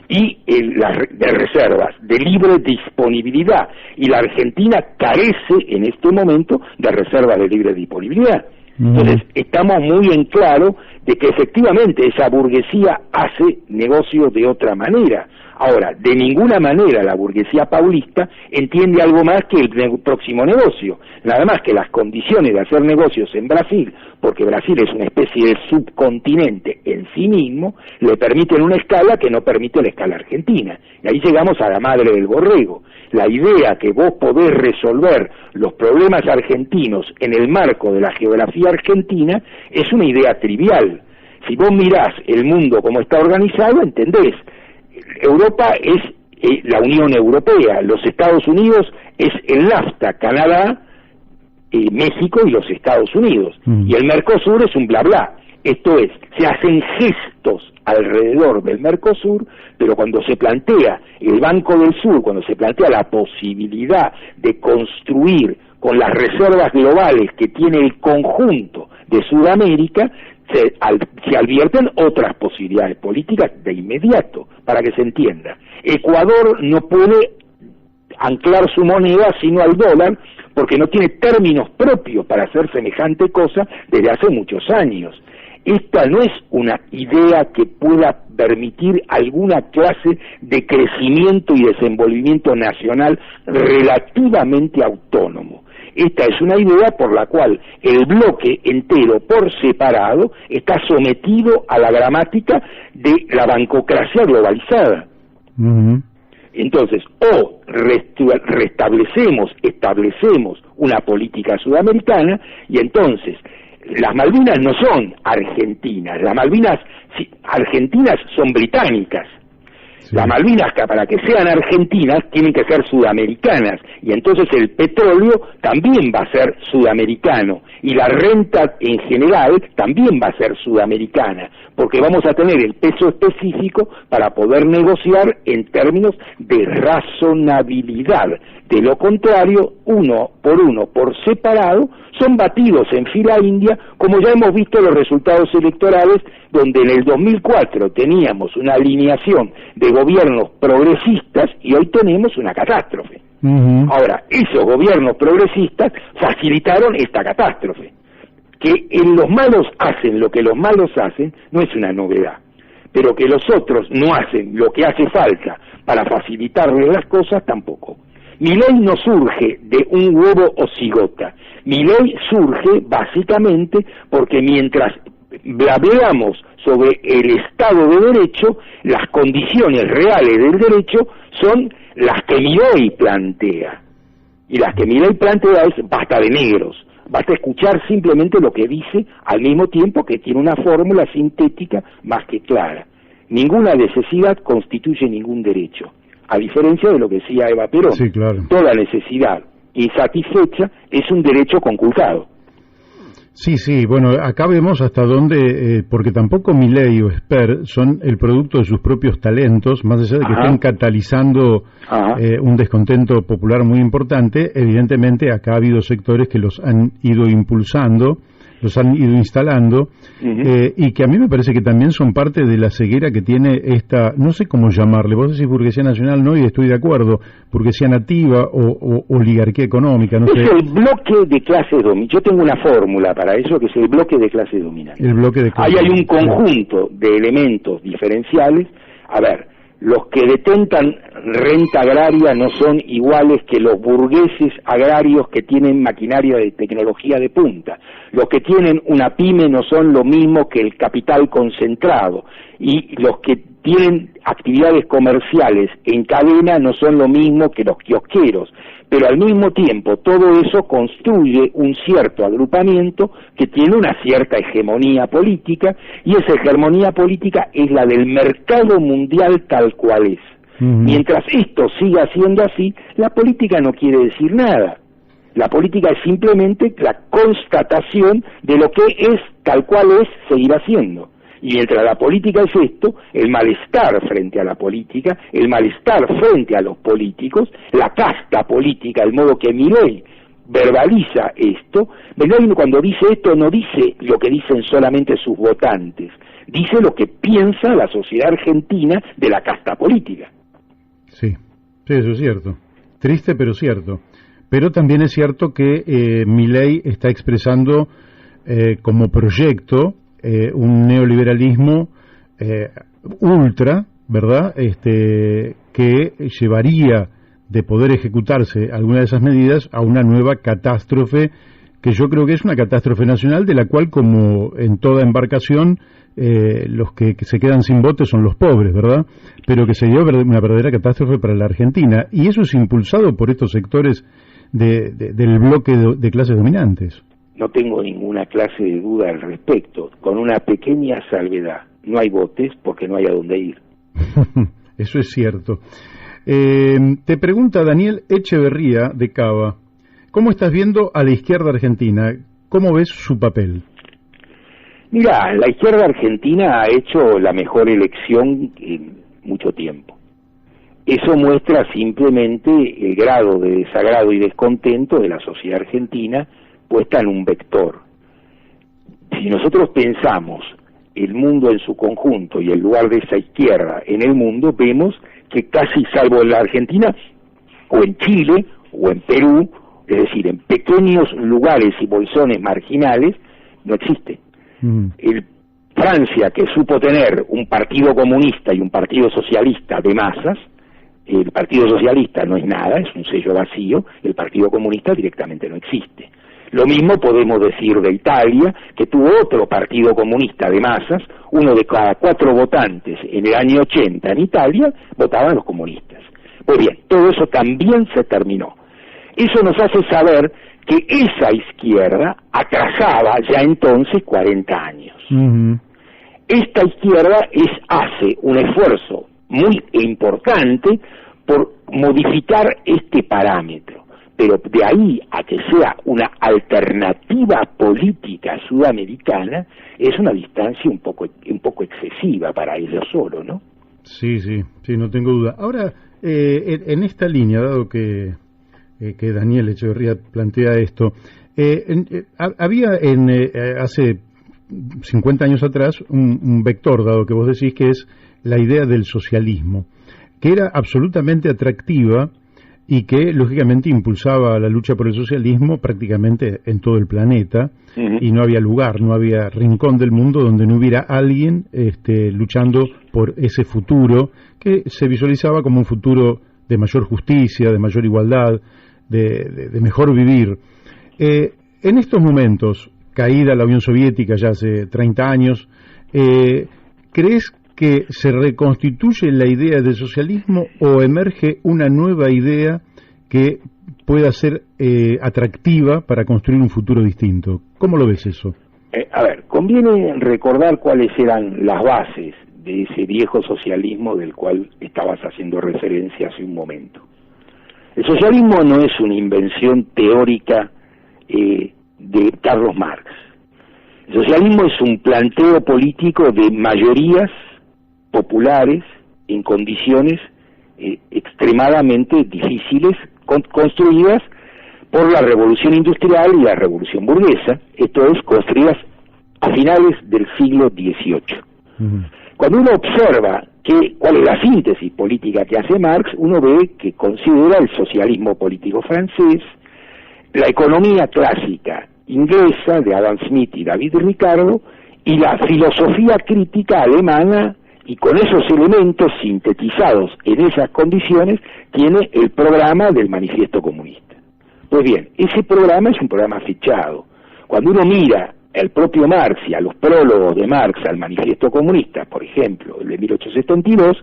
Y las de reservas de libre disponibilidad, y la Argentina carece en este momento de reservas de libre disponibilidad. Entonces estamos muy en claro de que efectivamente esa burguesía hace negocios de otra manera. Ahora, de ninguna manera la burguesía paulista entiende algo más que el próximo negocio, nada más que las condiciones de hacer negocios en Brasil, porque Brasil es una especie de subcontinente en sí mismo, le permiten una escala que no permite la escala argentina. Y ahí llegamos a la madre del borrego. La idea que vos podés resolver los problemas argentinos en el marco de la geografía argentina es una idea trivial. Si vos mirás el mundo como está organizado, entendés. Europa es la Unión Europea, los Estados Unidos es el NAFTA, Canadá, México y los Estados Unidos, y el Mercosur es un bla bla. Esto es, se hacen gestos alrededor del Mercosur, pero cuando se plantea el Banco del Sur, cuando se plantea la posibilidad de construir con las reservas globales que tiene el conjunto de Sudamérica, se advierten otras posibilidades políticas de inmediato, para que se entienda. Ecuador no puede anclar su moneda sino al dólar, porque no tiene términos propios para hacer semejante cosa desde hace muchos años. Esta no es una idea que pueda permitir alguna clase de crecimiento y desenvolvimiento nacional relativamente autónomo. Esta es una idea por la cual el bloque entero por separado está sometido a la gramática de la bancocracia globalizada. Entonces, o establecemos una política sudamericana, y entonces las Malvinas no son argentinas, las Malvinas argentinas son británicas. Sí. Las Malvinas, para que sean argentinas, tienen que ser sudamericanas, y entonces el petróleo también va a ser sudamericano, y la renta en general también va a ser sudamericana, porque vamos a tener el peso específico para poder negociar en términos de razonabilidad. De lo contrario, uno, por separado, son batidos en fila india, como ya hemos visto los resultados electorales, donde en el 2004 teníamos una alineación de gobiernos progresistas y hoy tenemos una catástrofe. Ahora, esos gobiernos progresistas facilitaron esta catástrofe. Que los malos hacen lo que los malos hacen no es una novedad, pero que los otros no hacen lo que hace falta para facilitarles las cosas tampoco. Milei no surge de un huevo o cigota. Milei surge básicamente porque mientras hablamos sobre el Estado de Derecho, las condiciones reales del derecho son las que Milei plantea. Y las que Milei plantea es basta de negros. Basta escuchar simplemente lo que dice, al mismo tiempo que tiene una fórmula sintética más que clara. Ninguna necesidad constituye ningún derecho. A diferencia de lo que decía Eva Perón, sí, claro. Toda necesidad insatisfecha es un derecho conculcado. Sí, bueno, acá vemos hasta dónde, porque tampoco Milei o Esper son el producto de sus propios talentos, más allá de que estén catalizando un descontento popular muy importante. Evidentemente acá ha habido sectores que los han ido impulsando, los han ido instalando, y que a mí me parece que también son parte de la ceguera que tiene esta, no sé cómo llamarle, vos decís burguesía nacional, no, y estoy de acuerdo, burguesía nativa o oligarquía económica, no sé. Es el bloque de clases dominantes. Yo tengo una fórmula para eso, que es el bloque de clases dominantes. El bloque de clases. Ahí hay un conjunto de elementos diferenciales. A ver, los que detentan renta agraria no son iguales que los burgueses agrarios que tienen maquinaria de tecnología de punta. Los que tienen una pyme no son lo mismo que el capital concentrado. Y los que tienen actividades comerciales en cadena no son lo mismo que los kiosqueros. Pero al mismo tiempo todo eso construye un cierto agrupamiento que tiene una cierta hegemonía política, y esa hegemonía política es la del mercado mundial tal cual es. Mientras esto siga siendo así, la política no quiere decir nada. La política es simplemente la constatación de lo que es tal cual es, seguirá siendo. Y mientras la política es esto, el malestar frente a la política, el malestar frente a los políticos, la casta política, el modo que Milei verbaliza esto, Milei cuando dice esto no dice lo que dicen solamente sus votantes, dice lo que piensa la sociedad argentina de la casta política. Sí, eso es cierto. Triste, pero cierto. Pero también es cierto que Milei está expresando como proyecto un neoliberalismo ultra, ¿verdad? Que llevaría, de poder ejecutarse alguna de esas medidas, a una nueva catástrofe, que yo creo que es una catástrofe nacional, de la cual, como en toda embarcación, los que se quedan sin bote son los pobres, ¿verdad? Pero que sería una verdadera catástrofe para la Argentina. Y eso es impulsado por estos sectores del bloque de clases dominantes. No tengo ninguna clase de duda al respecto, con una pequeña salvedad. No hay botes porque no hay a dónde ir. Eso es cierto. Te pregunta Daniel Echeverría de Cava, ¿cómo estás viendo a la izquierda argentina? ¿Cómo ves su papel? Mira, la izquierda argentina ha hecho la mejor elección en mucho tiempo. Eso muestra simplemente el grado de desagrado y descontento de la sociedad argentina puesta en un vector. si nosotros pensamos el mundo en su conjunto y el lugar de esa izquierda en el mundo, vemos que casi salvo en la Argentina, o en Chile, o en Perú, es decir, en pequeños lugares y bolsones marginales, no existe. Francia, que supo tener un partido comunista y un partido socialista de masas, el partido socialista no es nada, es un sello vacío, el partido comunista directamente no existe. Lo mismo podemos decir de Italia, que tuvo otro partido comunista de masas, uno de cada 4 votantes en el año 80 en Italia votaban los comunistas. Pues bien, todo eso también se terminó. Eso nos hace saber que esa izquierda atrasaba ya entonces 40 años. Esta izquierda hace un esfuerzo muy importante por modificar este parámetro, pero de ahí a que sea una alternativa política sudamericana es una distancia un poco excesiva para ellos solo, ¿no? Sí, no tengo duda. Ahora, en esta línea, dado que Daniel Echeverría plantea esto, había hace 50 años atrás un vector, dado que vos decís que es la idea del socialismo, que era absolutamente atractiva y que lógicamente impulsaba la lucha por el socialismo prácticamente en todo el planeta, y no había lugar, no había rincón del mundo donde no hubiera alguien luchando por ese futuro que se visualizaba como un futuro de mayor justicia, de mayor igualdad, de mejor vivir. En estos momentos, caída la Unión Soviética ya hace 30 años, ¿crees que se reconstituye la idea del socialismo o emerge una nueva idea que pueda ser atractiva para construir un futuro distinto? ¿Cómo lo ves eso? A ver, conviene recordar cuáles eran las bases de ese viejo socialismo del cual estabas haciendo referencia hace un momento. El socialismo no es una invención teórica de Carlos Marx. El socialismo es un planteo político de mayorías populares en condiciones extremadamente difíciles, construidas por la revolución industrial y la revolución burguesa, esto es, construidas a finales del siglo XVIII. Cuando uno observa cuál es la síntesis política que hace Marx, uno ve que considera el socialismo político francés, la economía clásica inglesa de Adam Smith y David Ricardo, y la filosofía crítica alemana, y con esos elementos sintetizados en esas condiciones tiene el programa del Manifiesto Comunista. Pues bien, ese programa es un programa fechado. Cuando uno mira al propio Marx y a los prólogos de Marx al Manifiesto Comunista, por ejemplo, el de 1872,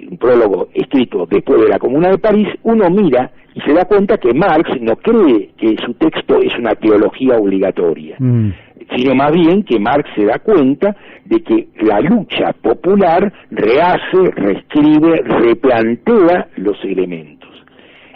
un prólogo escrito después de la Comuna de París, uno mira y se da cuenta que Marx no cree que su texto es una teología obligatoria, sino más bien que Marx se da cuenta de que la lucha popular rehace, reescribe, replantea los elementos.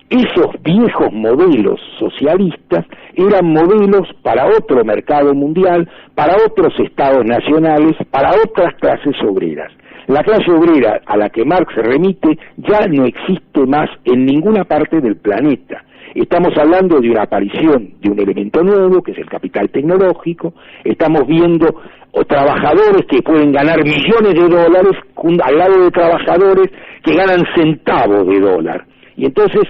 Esos viejos modelos socialistas eran modelos para otro mercado mundial, para otros estados nacionales, para otras clases obreras. La clase obrera a la que Marx se remite ya no existe más en ninguna parte del planeta. Estamos hablando de una aparición de un elemento nuevo, que es el capital tecnológico. Estamos viendo trabajadores que pueden ganar millones de dólares al lado de trabajadores que ganan centavos de dólar. Y entonces,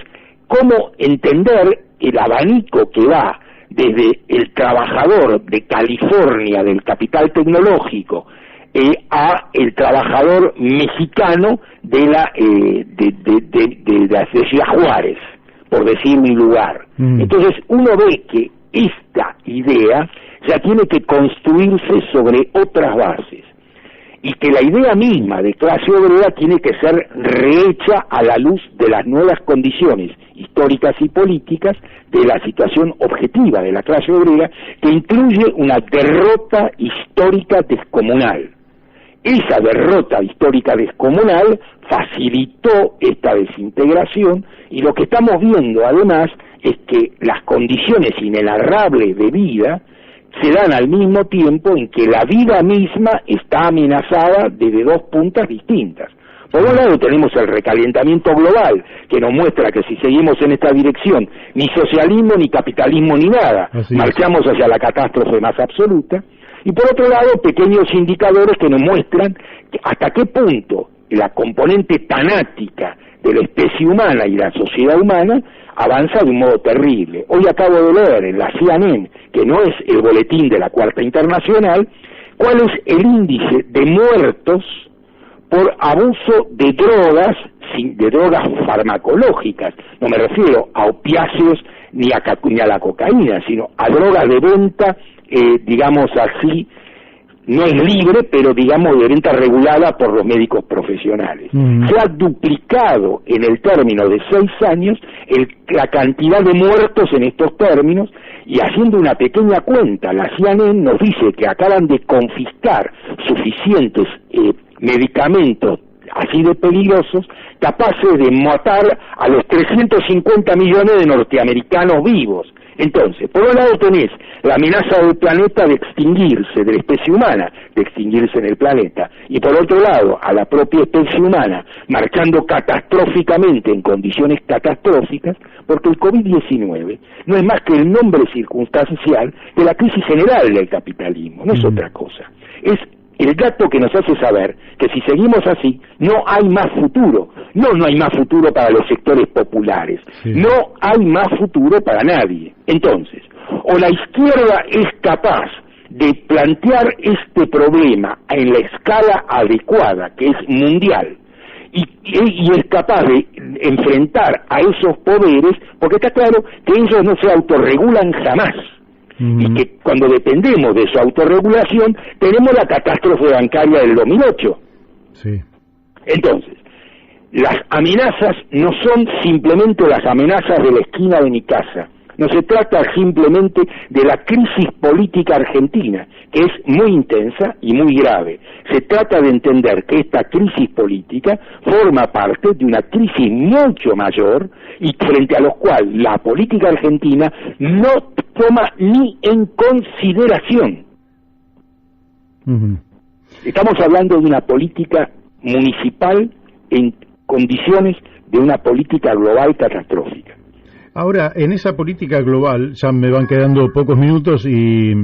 ¿cómo entender el abanico que va desde el trabajador de California del capital tecnológico a el trabajador mexicano de la Ciudad Juárez, por decir un lugar? Entonces uno ve que esta idea ya tiene que construirse sobre otras bases, y que la idea misma de clase obrera tiene que ser rehecha a la luz de las nuevas condiciones históricas y políticas de la situación objetiva de la clase obrera, que incluye una derrota histórica descomunal. Esa derrota histórica descomunal facilitó esta desintegración, y lo que estamos viendo además es que las condiciones inenarrables de vida se dan al mismo tiempo en que la vida misma está amenazada desde dos puntas distintas. Por un lado tenemos el recalentamiento global, que nos muestra que si seguimos en esta dirección, ni socialismo, ni capitalismo, ni nada, marchamos hacia la catástrofe más absoluta. Y por otro lado, pequeños indicadores que nos muestran hasta qué punto la componente tanática de la especie humana y la sociedad humana avanza de un modo terrible. Hoy acabo de leer en la CNN, que no es el boletín de la Cuarta Internacional, cuál es el índice de muertos por abuso de drogas farmacológicas. No me refiero a opiáceos ni a la cocaína, sino a drogas de venta, digamos así, no es libre, pero digamos de venta regulada por los médicos profesionales. Se ha duplicado en el término de 6 años la cantidad de muertos en estos términos, y haciendo una pequeña cuenta, la CNN nos dice que acaban de confiscar suficientes medicamentos así de peligrosos, capaces de matar a los 350 millones de norteamericanos vivos. Entonces, por un lado tenés la amenaza del planeta de extinguirse, de la especie humana, de extinguirse en el planeta, y por otro lado, a la propia especie humana, marchando catastróficamente, en condiciones catastróficas, porque el COVID-19 no es más que el nombre circunstancial de la crisis general del capitalismo, no es otra cosa. Es el dato que nos hace saber que si seguimos así, no hay más futuro. No hay más futuro para los sectores populares. Sí. No hay más futuro para nadie. Entonces, o la izquierda es capaz de plantear este problema en la escala adecuada, que es mundial, y es capaz de enfrentar a esos poderes, porque está claro que ellos no se autorregulan jamás. Y que cuando dependemos de su autorregulación, tenemos la catástrofe bancaria del 2008. Sí. Entonces, las amenazas no son simplemente las amenazas de la esquina de mi casa. No se trata simplemente de la crisis política argentina, que es muy intensa y muy grave. Se trata de entender que esta crisis política forma parte de una crisis mucho mayor y frente a lo cual la política argentina no toma ni en consideración. Estamos hablando de una política municipal en condiciones de una política global catastrófica. Ahora, en esa política global, ya me van quedando pocos minutos y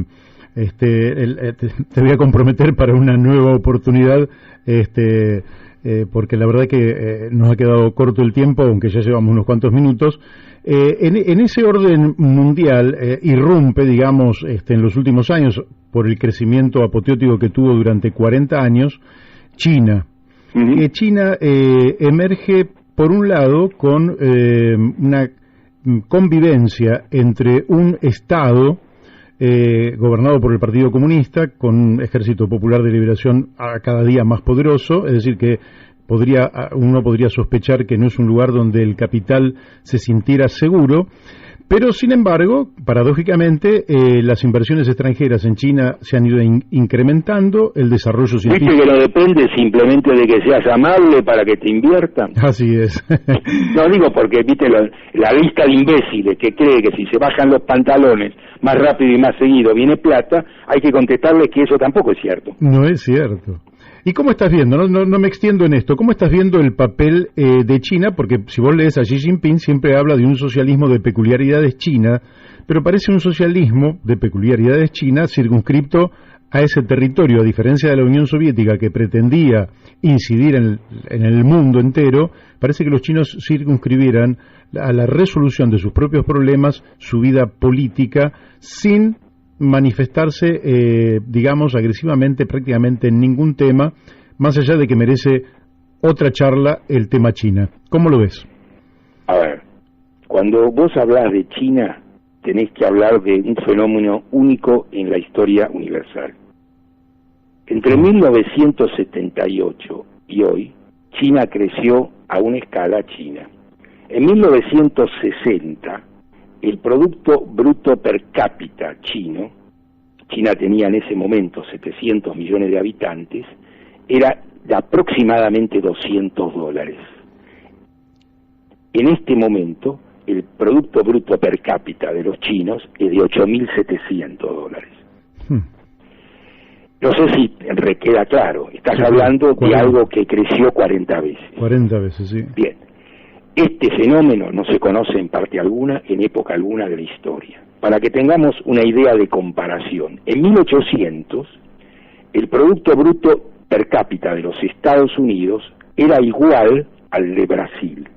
te voy a comprometer para una nueva oportunidad, porque la verdad que nos ha quedado corto el tiempo, aunque ya llevamos unos cuantos minutos. En ese orden mundial irrumpe, digamos, en los últimos años, por el crecimiento apoteótico que tuvo durante 40 años, China. China emerge, por un lado, con una convivencia entre un Estado gobernado por el Partido Comunista, con un ejército popular de liberación a cada día más poderoso, es decir, que uno podría sospechar que no es un lugar donde el capital se sintiera seguro, pero sin embargo, paradójicamente, las inversiones extranjeras en China se han ido incrementando, el desarrollo científico... Viste que no depende simplemente de que seas amable para que te inviertan. Así es. No digo porque, viste, la lista de imbéciles que cree que si se bajan los pantalones más rápido y más seguido viene plata, hay que contestarles que eso tampoco es cierto. No es cierto. ¿Y cómo estás viendo? No me extiendo en esto. ¿Cómo estás viendo el papel de China? Porque si vos lees a Xi Jinping, siempre habla de un socialismo de peculiaridades chinas, pero parece un socialismo de peculiaridades chinas circunscripto a ese territorio, a diferencia de la Unión Soviética, que pretendía incidir en el mundo entero. Parece que los chinos circunscribieran a la resolución de sus propios problemas su vida política sin manifestarse, digamos, agresivamente prácticamente en ningún tema, más allá de que merece otra charla el tema China. ¿Cómo lo ves? A ver, cuando vos hablás de China, tenés que hablar de un fenómeno único en la historia universal. Entre 1978 y hoy, China creció a una escala china. En 1960, el Producto Bruto Per Cápita chino, China tenía en ese momento 700 millones de habitantes, era de aproximadamente $200. En este momento, el Producto Bruto Per Cápita de los chinos es de $8.700. No sé si queda claro, estás hablando de algo que creció 40 veces. 40 veces, sí. Bien. Este fenómeno no se conoce en parte alguna, en época alguna de la historia. Para que tengamos una idea de comparación, en 1800 el Producto Bruto per cápita de los Estados Unidos era igual al de Brasil.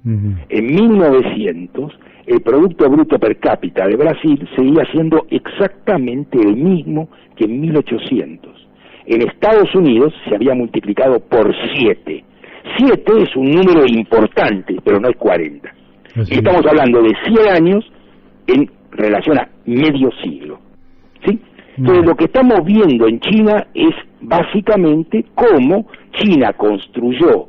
En 1900 el Producto Bruto per cápita de Brasil seguía siendo exactamente el mismo que en 1800. En Estados Unidos se había multiplicado por 7. 7 es un número importante, pero no es 40. Estamos hablando de 100 años en relación a medio siglo, ¿sí? Entonces lo que estamos viendo en China es básicamente cómo China construyó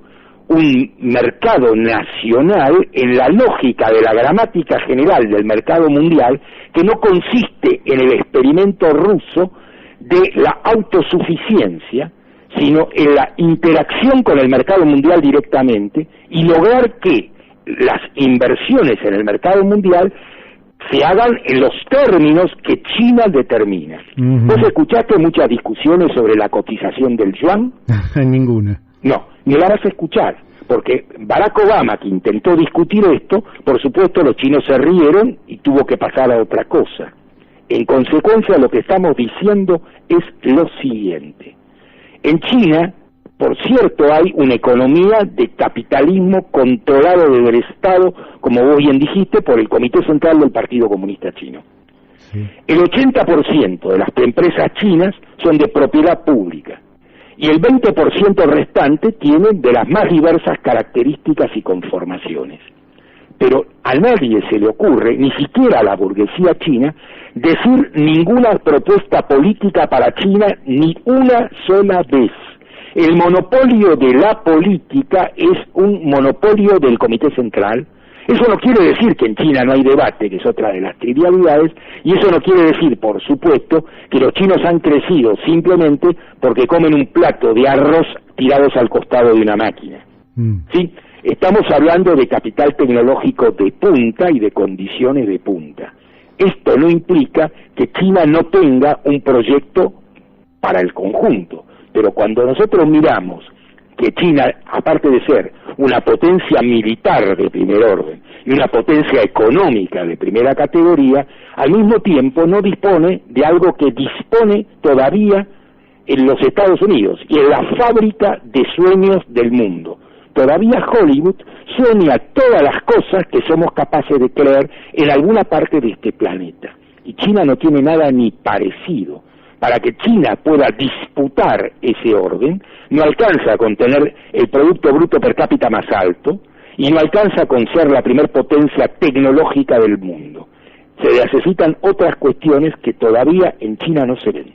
un mercado nacional en la lógica de la gramática general del mercado mundial, que no consiste en el experimento ruso de la autosuficiencia, sino en la interacción con el mercado mundial directamente y lograr que las inversiones en el mercado mundial se hagan en los términos que China determina. ¿Vos escuchaste muchas discusiones sobre la cotización del yuan? Ninguna. No, ni la vas a escuchar, porque Barack Obama, que intentó discutir esto, por supuesto los chinos se rieron y tuvo que pasar a otra cosa. En consecuencia, lo que estamos diciendo es lo siguiente. En China, por cierto, hay una economía de capitalismo controlado desde el Estado, como vos bien dijiste, por el Comité Central del Partido Comunista Chino. Sí. El 80% de las empresas chinas son de propiedad pública y el 20% restante tienen de las más diversas características y conformaciones. Pero a nadie se le ocurre, ni siquiera a la burguesía china, decir ninguna propuesta política para China ni una sola vez. El monopolio de la política es un monopolio del Comité Central. Eso no quiere decir que en China no hay debate, que es otra de las trivialidades, y eso no quiere decir, por supuesto, que los chinos han crecido simplemente porque comen un plato de arroz tirados al costado de una máquina. ¿Sí? Estamos hablando de capital tecnológico de punta y de condiciones de punta. Esto no implica que China no tenga un proyecto para el conjunto, pero cuando nosotros miramos que China, aparte de ser una potencia militar de primer orden y una potencia económica de primera categoría, al mismo tiempo no dispone de algo que dispone todavía en los Estados Unidos y en la fábrica de sueños del mundo. Todavía Hollywood sueña todas las cosas que somos capaces de creer en alguna parte de este planeta. Y China no tiene nada ni parecido. Para que China pueda disputar ese orden, no alcanza con tener el Producto Bruto per cápita más alto y no alcanza con ser la primer potencia tecnológica del mundo. Se necesitan otras cuestiones que todavía en China no se ven.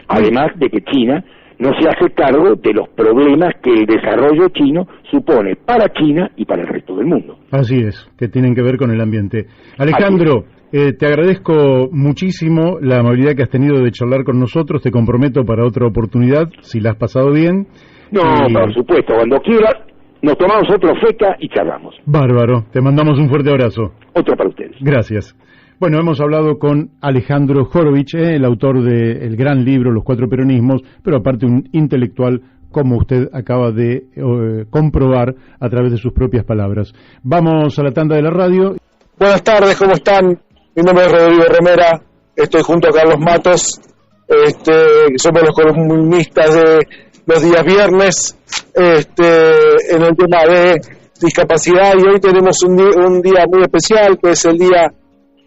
Además de que China no se hace cargo de los problemas que el desarrollo chino supone para China y para el resto del mundo. Así es, que tienen que ver con el ambiente. Alejandro, te agradezco muchísimo la amabilidad que has tenido de charlar con nosotros. Te comprometo para otra oportunidad, si la has pasado bien. No, por supuesto, cuando quieras, nos tomamos otro feca y charlamos. Bárbaro, te mandamos un fuerte abrazo. Otro para ustedes. Gracias. Bueno, hemos hablado con Alejandro Horovich, el autor del gran libro Los Cuatro Peronismos, pero aparte un intelectual, como usted acaba de comprobar a través de sus propias palabras. Vamos a la tanda de la radio. Buenas tardes, ¿cómo están? Mi nombre es Rodrigo Romera, estoy junto a Carlos Matos, somos los columnistas de los días viernes en el tema de discapacidad, y hoy tenemos un día muy especial, que es el día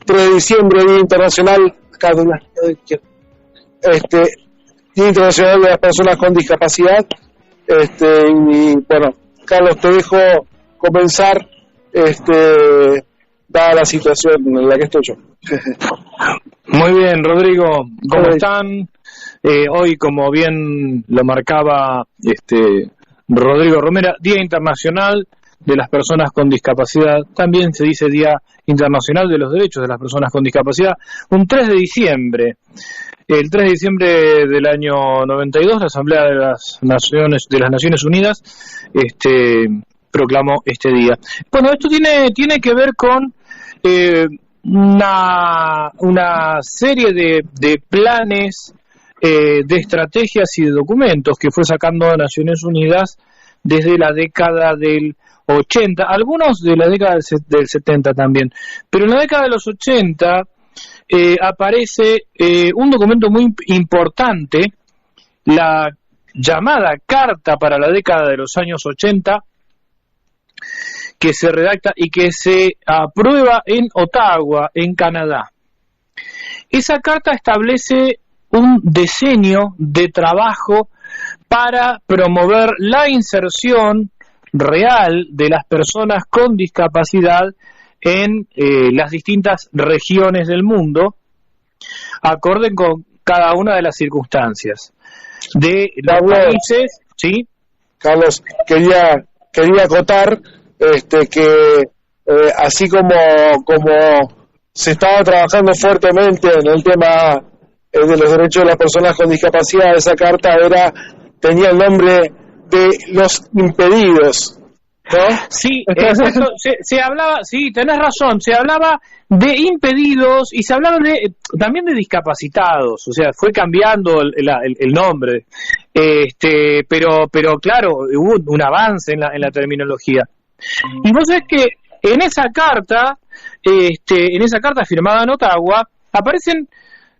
3 de diciembre, Día Internacional, Día Internacional de las Personas con Discapacidad. Y bueno, Carlos, te dejo comenzar, dada la situación en la que estoy yo. Muy bien, Rodrigo, ¿cómo están? Hoy, como bien lo marcaba Rodrigo Romera, Día Internacional de las Personas con Discapacidad, también se dice Día Internacional de los Derechos de las Personas con Discapacidad, un 3 de diciembre. El 3 de diciembre del año 92, la Asamblea de las Naciones Unidas proclamó este día. Bueno, esto tiene que ver con una serie de planes, de estrategias y de documentos que fue sacando Naciones Unidas desde la década del 80, algunos de la década del 70 también, pero en la década de los 80 aparece un documento muy importante, la llamada Carta para la década de los años 80, que se redacta y que se aprueba en Ottawa, en Canadá. Esa carta establece un diseño de trabajo para promover la inserción real de las personas con discapacidad en las distintas regiones del mundo, acorde con cada una de las circunstancias de los países. ¿Sí? Carlos, quería acotar que así como se estaba trabajando fuertemente en el tema de los derechos de las personas con discapacidad, esa carta tenía el nombre de los impedidos, ¿no? Sí, exacto, se hablaba, sí, tenés razón, se hablaba de impedidos y se hablaba también de discapacitados, o sea, fue cambiando el nombre, pero claro, hubo un avance en la terminología. Y vos sabés que en esa carta firmada en Ottawa, aparecen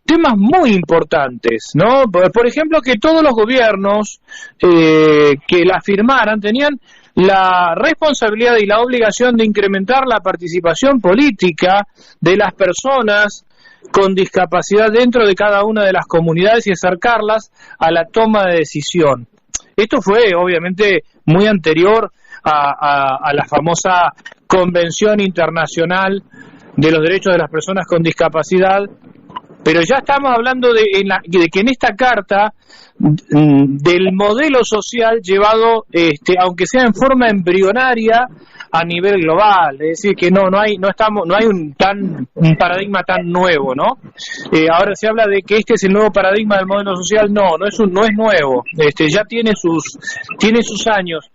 temas muy importantes, ¿no? Por ejemplo, que todos los gobiernos que la firmaran tenían la responsabilidad y la obligación de incrementar la participación política de las personas con discapacidad dentro de cada una de las comunidades y acercarlas a la toma de decisión. Esto fue, obviamente, muy anterior a la famosa Convención Internacional de los Derechos de las Personas con Discapacidad, pero ya estamos hablando de que en esta carta del modelo social llevado, aunque sea en forma embrionaria, a nivel global, es decir, que no hay un paradigma tan nuevo, ¿no? Ahora se habla de que este es el nuevo paradigma del modelo social, no es nuevo, ya tiene sus años.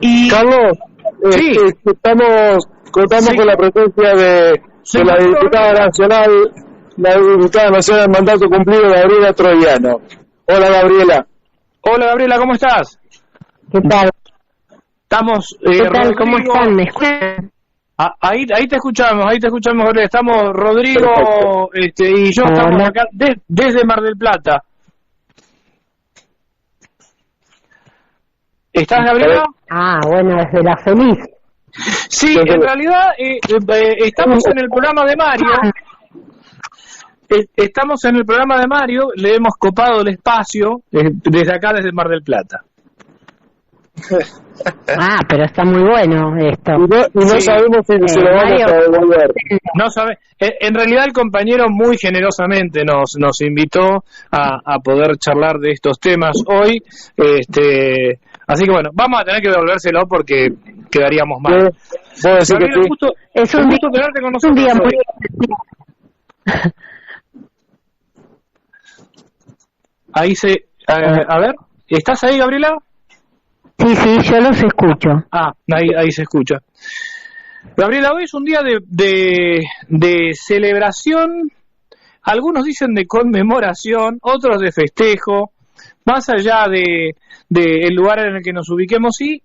Y Carlos, sí, contamos sí, con la presencia de la diputada nacional del mandato cumplido, Gabriela Troyano. Hola, Gabriela. Hola, Gabriela, ¿cómo estás? ¿Qué tal? Estamos, ¿Qué tal? Rodrigo, ¿Cómo están? ¿Me escuchan? Ahí te escuchamos, Gabriela. Estamos Rodrigo y yo. Hola. Estamos acá desde Mar del Plata. ¿Estás, Gabriela? Bueno, desde La Feliz. Sí, en realidad estamos en el programa de Mario. Estamos en el programa de Mario, le hemos copado el espacio desde acá, desde Mar del Plata. Pero está muy bueno esto. Y no sabemos si se lo vamos a devolver. No sabe. En realidad el compañero muy generosamente nos invitó a poder charlar de estos temas hoy. Así que bueno, vamos a tener que devolvérselo porque quedaríamos mal. Gabriela, Es un gusto tenerte con nosotros. día muy especial. A ver, ¿estás ahí, Gabriela? Sí, yo los escucho. Ahí se escucha. Gabriela, hoy es un día de celebración, algunos dicen de conmemoración, otros de festejo, más allá del lugar en el que nos ubiquemos, y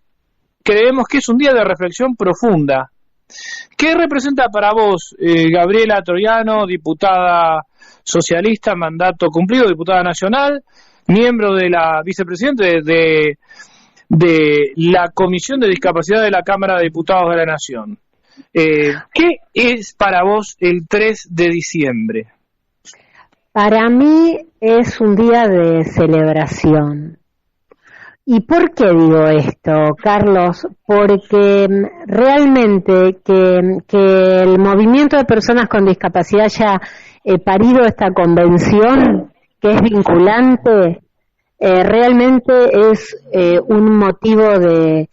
creemos que es un día de reflexión profunda. ¿Qué representa para vos, Gabriela Troyano, diputada socialista, mandato cumplido, diputada nacional, miembro de la vicepresidenta de la Comisión de Discapacidad de la Cámara de Diputados de la Nación? ¿Qué es para vos el 3 de diciembre? Para mí es un día de celebración. ¿Y por qué digo esto, Carlos? Porque realmente que el movimiento de personas con discapacidad haya parido esta convención, que es vinculante, realmente es un motivo de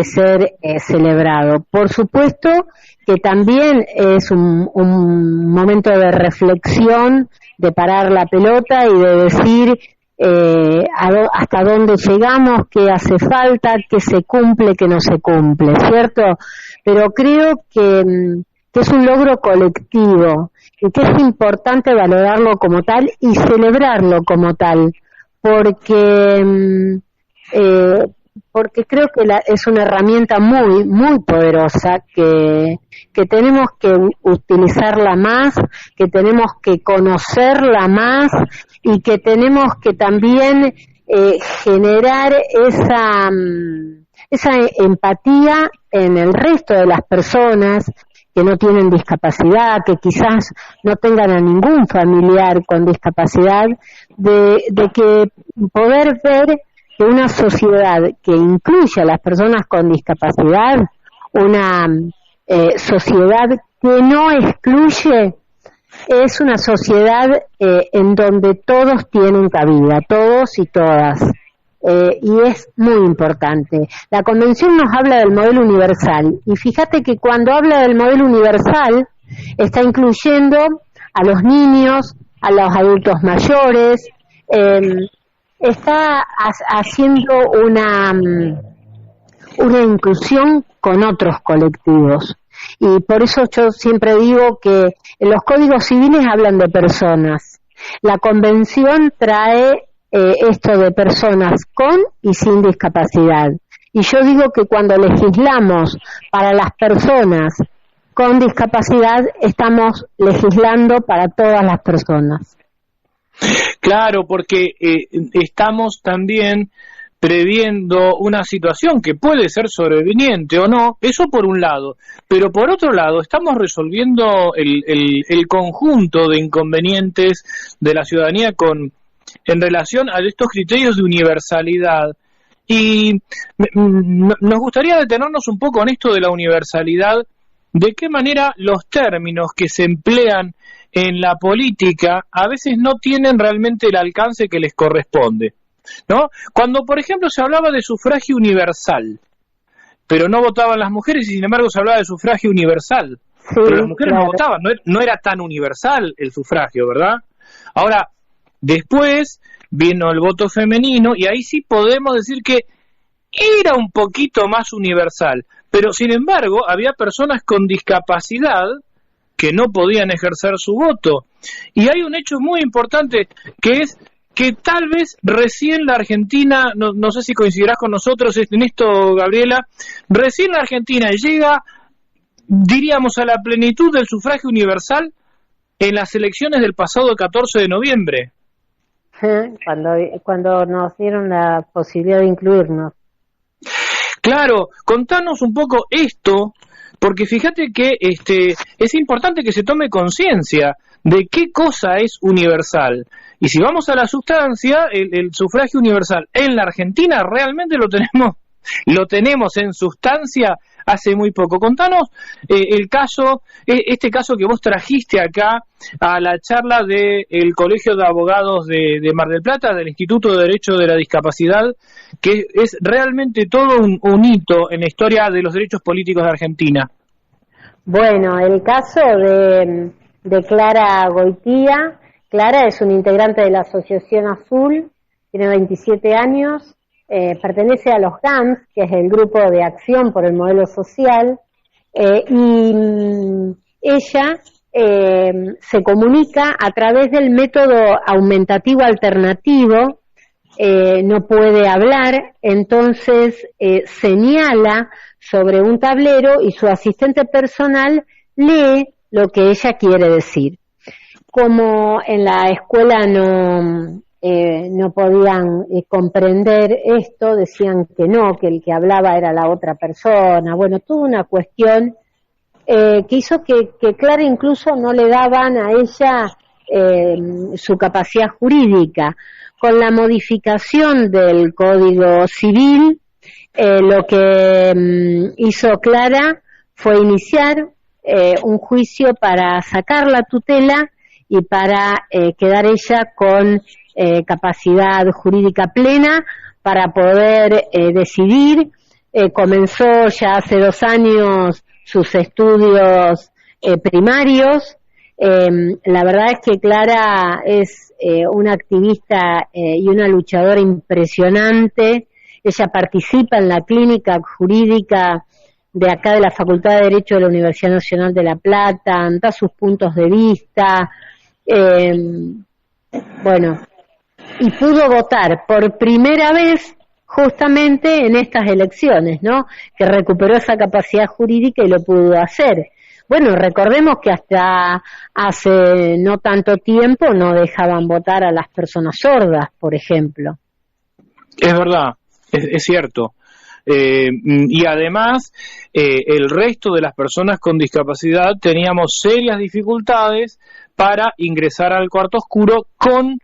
ser celebrado. Por supuesto que también es un momento de reflexión, de parar la pelota y de decir hasta dónde llegamos, qué hace falta, qué se cumple, qué no se cumple, ¿cierto? Pero creo que es un logro colectivo y que es importante valorarlo como tal y celebrarlo como tal, porque porque creo que es una herramienta muy, muy poderosa que tenemos que utilizarla más, que tenemos que conocerla más y que tenemos que también generar esa empatía en el resto de las personas que no tienen discapacidad, que quizás no tengan a ningún familiar con discapacidad, de que poder ver que una sociedad que incluye a las personas con discapacidad, una sociedad que no excluye, es una sociedad en donde todos tienen cabida, todos y todas. Y es muy importante. La Convención nos habla del modelo universal, y fíjate que cuando habla del modelo universal está incluyendo a los niños, a los adultos mayores, está haciendo una inclusión con otros colectivos. Y por eso yo siempre digo que los códigos civiles hablan de personas. La Convención trae esto de personas con y sin discapacidad. Y yo digo que cuando legislamos para las personas con discapacidad, estamos legislando para todas las personas. Claro, porque estamos también previendo una situación que puede ser sobreviniente o no, eso por un lado, pero por otro lado estamos resolviendo el conjunto de inconvenientes de la ciudadanía en relación a estos criterios de universalidad. Y nos gustaría detenernos un poco en esto de la universalidad, de qué manera los términos que se emplean en la política a veces no tienen realmente el alcance que les corresponde, ¿no? Cuando, por ejemplo, se hablaba de sufragio universal, pero no votaban las mujeres, y sin embargo se hablaba de sufragio universal, sí, pero las mujeres no votaban, no era tan universal el sufragio, ¿verdad? Ahora, después vino el voto femenino, y ahí sí podemos decir que era un poquito más universal, pero sin embargo había personas con discapacidad que no podían ejercer su voto. Y hay un hecho muy importante, que es que tal vez recién la Argentina, no sé si coincidirás con nosotros en esto, Gabriela, recién la Argentina llega, diríamos, a la plenitud del sufragio universal en las elecciones del pasado 14 de noviembre. Cuando nos dieron la posibilidad de incluirnos. Claro, contanos un poco esto, porque fíjate que es importante que se tome conciencia de qué cosa es universal. Y si vamos a la sustancia, el sufragio universal en la Argentina realmente lo tenemos en sustancia hace muy poco. Contanos este caso que vos trajiste acá a la charla del Colegio de Abogados de Mar del Plata, del Instituto de Derecho de la Discapacidad, que es realmente todo un hito en la historia de los derechos políticos de Argentina. Bueno, el caso de Clara Goitía. Clara es una integrante de la Asociación Azul, tiene 27 años, pertenece a los GAMS, que es el Grupo de Acción por el Modelo Social, y ella se comunica a través del método aumentativo alternativo, no puede hablar, entonces señala sobre un tablero y su asistente personal lee lo que ella quiere decir. Como en la escuela no podían comprender esto, decían que no, que el que hablaba era la otra persona, bueno, toda una cuestión que hizo que Clara incluso no le daban a ella su capacidad jurídica. Con la modificación del Código Civil, lo que hizo Clara fue iniciar un juicio para sacar la tutela y para quedar ella con capacidad jurídica plena para poder decidir. Comenzó ya hace 2 años sus estudios primarios. La verdad es que Clara es una activista y una luchadora impresionante. Ella participa en la clínica jurídica de acá de la Facultad de Derecho de la Universidad Nacional de La Plata, da sus puntos de vista, bueno, y pudo votar por primera vez justamente en estas elecciones, ¿no? Que recuperó esa capacidad jurídica y lo pudo hacer. Bueno, recordemos que hasta hace no tanto tiempo no dejaban votar a las personas sordas, por ejemplo. Es verdad, es cierto. Y además, el resto de las personas con discapacidad teníamos serias dificultades para ingresar al cuarto oscuro con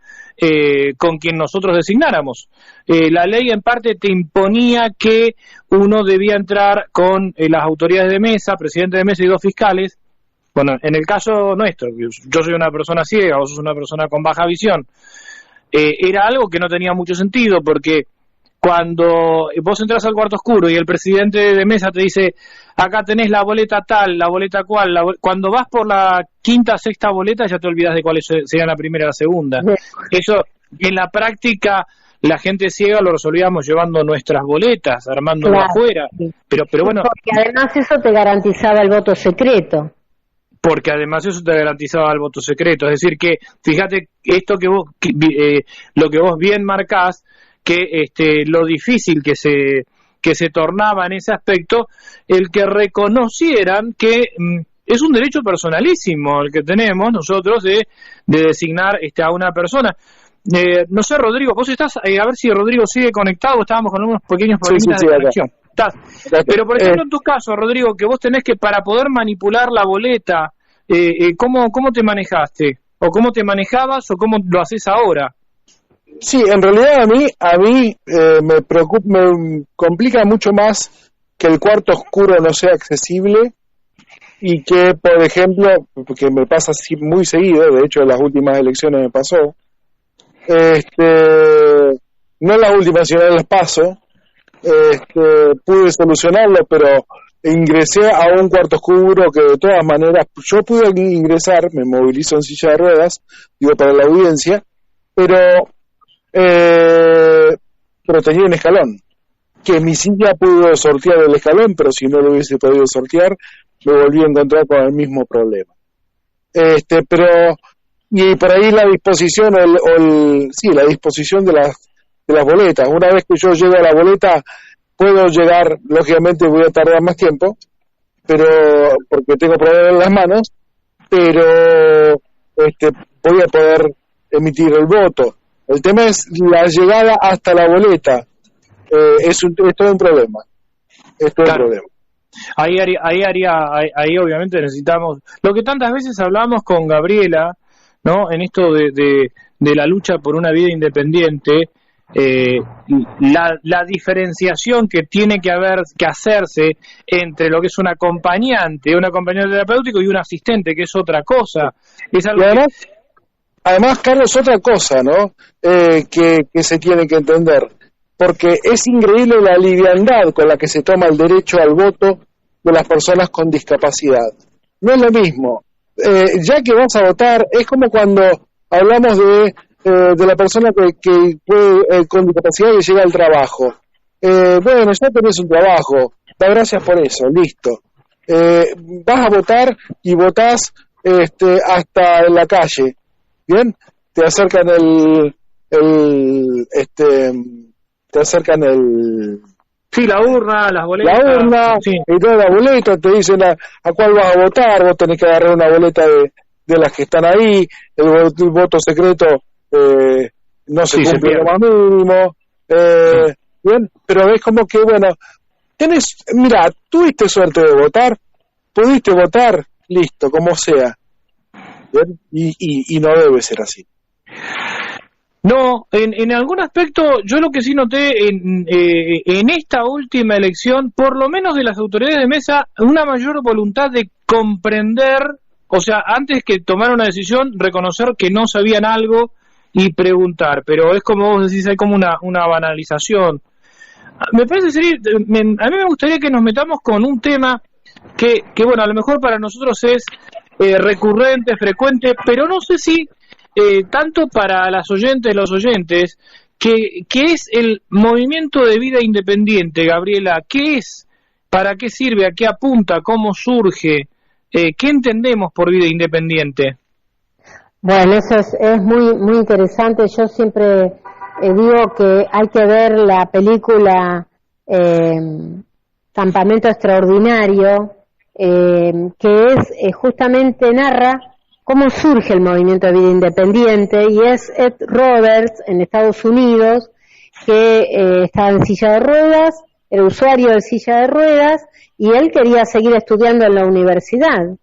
quien nosotros designáramos. La ley en parte te imponía que uno debía entrar con las autoridades de mesa, presidente de mesa y 2 fiscales. Bueno, en el caso nuestro, yo soy una persona ciega, vos sos una persona con baja visión, era algo que no tenía mucho sentido, porque cuando vos entras al cuarto oscuro y el presidente de mesa te dice, acá tenés la boleta tal, la boleta cual, cuando vas por la quinta, sexta boleta ya te olvidas de cuáles serían la primera y la segunda. Eso, en la práctica, la gente ciega lo resolvíamos llevando nuestras boletas, armándolo afuera. Pero bueno. Porque además eso te garantizaba el voto secreto. Porque además eso te garantizaba el voto secreto. Es decir que, fíjate, esto que vos, lo que vos bien marcás, que lo difícil que se tornaba en ese aspecto, el que reconocieran que es un derecho personalísimo el que tenemos nosotros de designar a una persona. No sé, Rodrigo, vos estás, a ver si Rodrigo sigue conectado, estábamos con unos pequeños problemas de conexión. Pero por ejemplo en tu caso, Rodrigo, que vos tenés que para poder manipular la boleta, ¿cómo te manejaste? ¿O cómo te manejabas o cómo lo haces ahora? Sí, en realidad a mí me complica mucho más que el cuarto oscuro no sea accesible y que, por ejemplo, porque me pasa así muy seguido, de hecho en las últimas elecciones me pasó, no en las últimas sino en las PASO, pude solucionarlo, pero ingresé a un cuarto oscuro que de todas maneras yo pude ingresar, me movilizo en silla de ruedas, digo para la audiencia, pero tenía un escalón, que mi silla pudo sortear el escalón, pero si no lo hubiese podido sortear, me volví a encontrar con el mismo problema. Pero, y por ahí la disposición, la disposición de las boletas. Una vez que yo llego a la boleta, puedo llegar, lógicamente voy a tardar más tiempo, pero, porque tengo problemas en las manos, pero, voy a poder emitir el voto. El tema es la llegada hasta la boleta. Es todo un problema. Es todo un problema. Ahí obviamente necesitamos lo que tantas veces hablamos con Gabriela, ¿no? En esto de la lucha por una vida independiente, la diferenciación que tiene que hacerse entre lo que es un acompañante terapéutico y un asistente, que es otra cosa. Es algo Además, Carlos, otra cosa, ¿no? Que se tiene que entender, porque es increíble la liviandad con la que se toma el derecho al voto de las personas con discapacidad. No es lo mismo. Ya que vas a votar, es como cuando hablamos de la persona que puede, con discapacidad que llega al trabajo. Bueno, ya tenés un trabajo, da gracias por eso, listo. Vas a votar y votás hasta en la calle. Bien, te acercan la urna, las boletas. La urna, sí. Y toda la boleta, te dicen a cuál vas a votar, vos tenés que agarrar una boleta de las que están ahí, el voto secreto no se cumple lo más mínimo. Bien, pero es como que, bueno, mira, tuviste suerte de votar, pudiste votar, listo, como sea. ¿Bien? Y no debe ser así. No, en algún aspecto yo lo que sí noté en esta última elección, por lo menos de las autoridades de mesa, una mayor voluntad de comprender, o sea, antes que tomar una decisión, reconocer que no sabían algo y preguntar, pero es como vos decís, hay como una banalización. Me parece a mí me gustaría que nos metamos con un tema que bueno, a lo mejor para nosotros es recurrente, frecuente, pero no sé si tanto para las oyentes, los oyentes, que es el movimiento de vida independiente, Gabriela. ¿Qué es? ¿Para qué sirve? ¿A qué apunta? ¿Cómo surge? ¿Qué entendemos por vida independiente? Bueno, eso es muy muy interesante. Yo siempre digo que hay que ver la película Campamento Extraordinario, que es justamente narra cómo surge el movimiento de vida independiente, y es Ed Roberts en Estados Unidos, que estaba en silla de ruedas, era usuario de silla de ruedas, y él quería seguir estudiando en la universidad.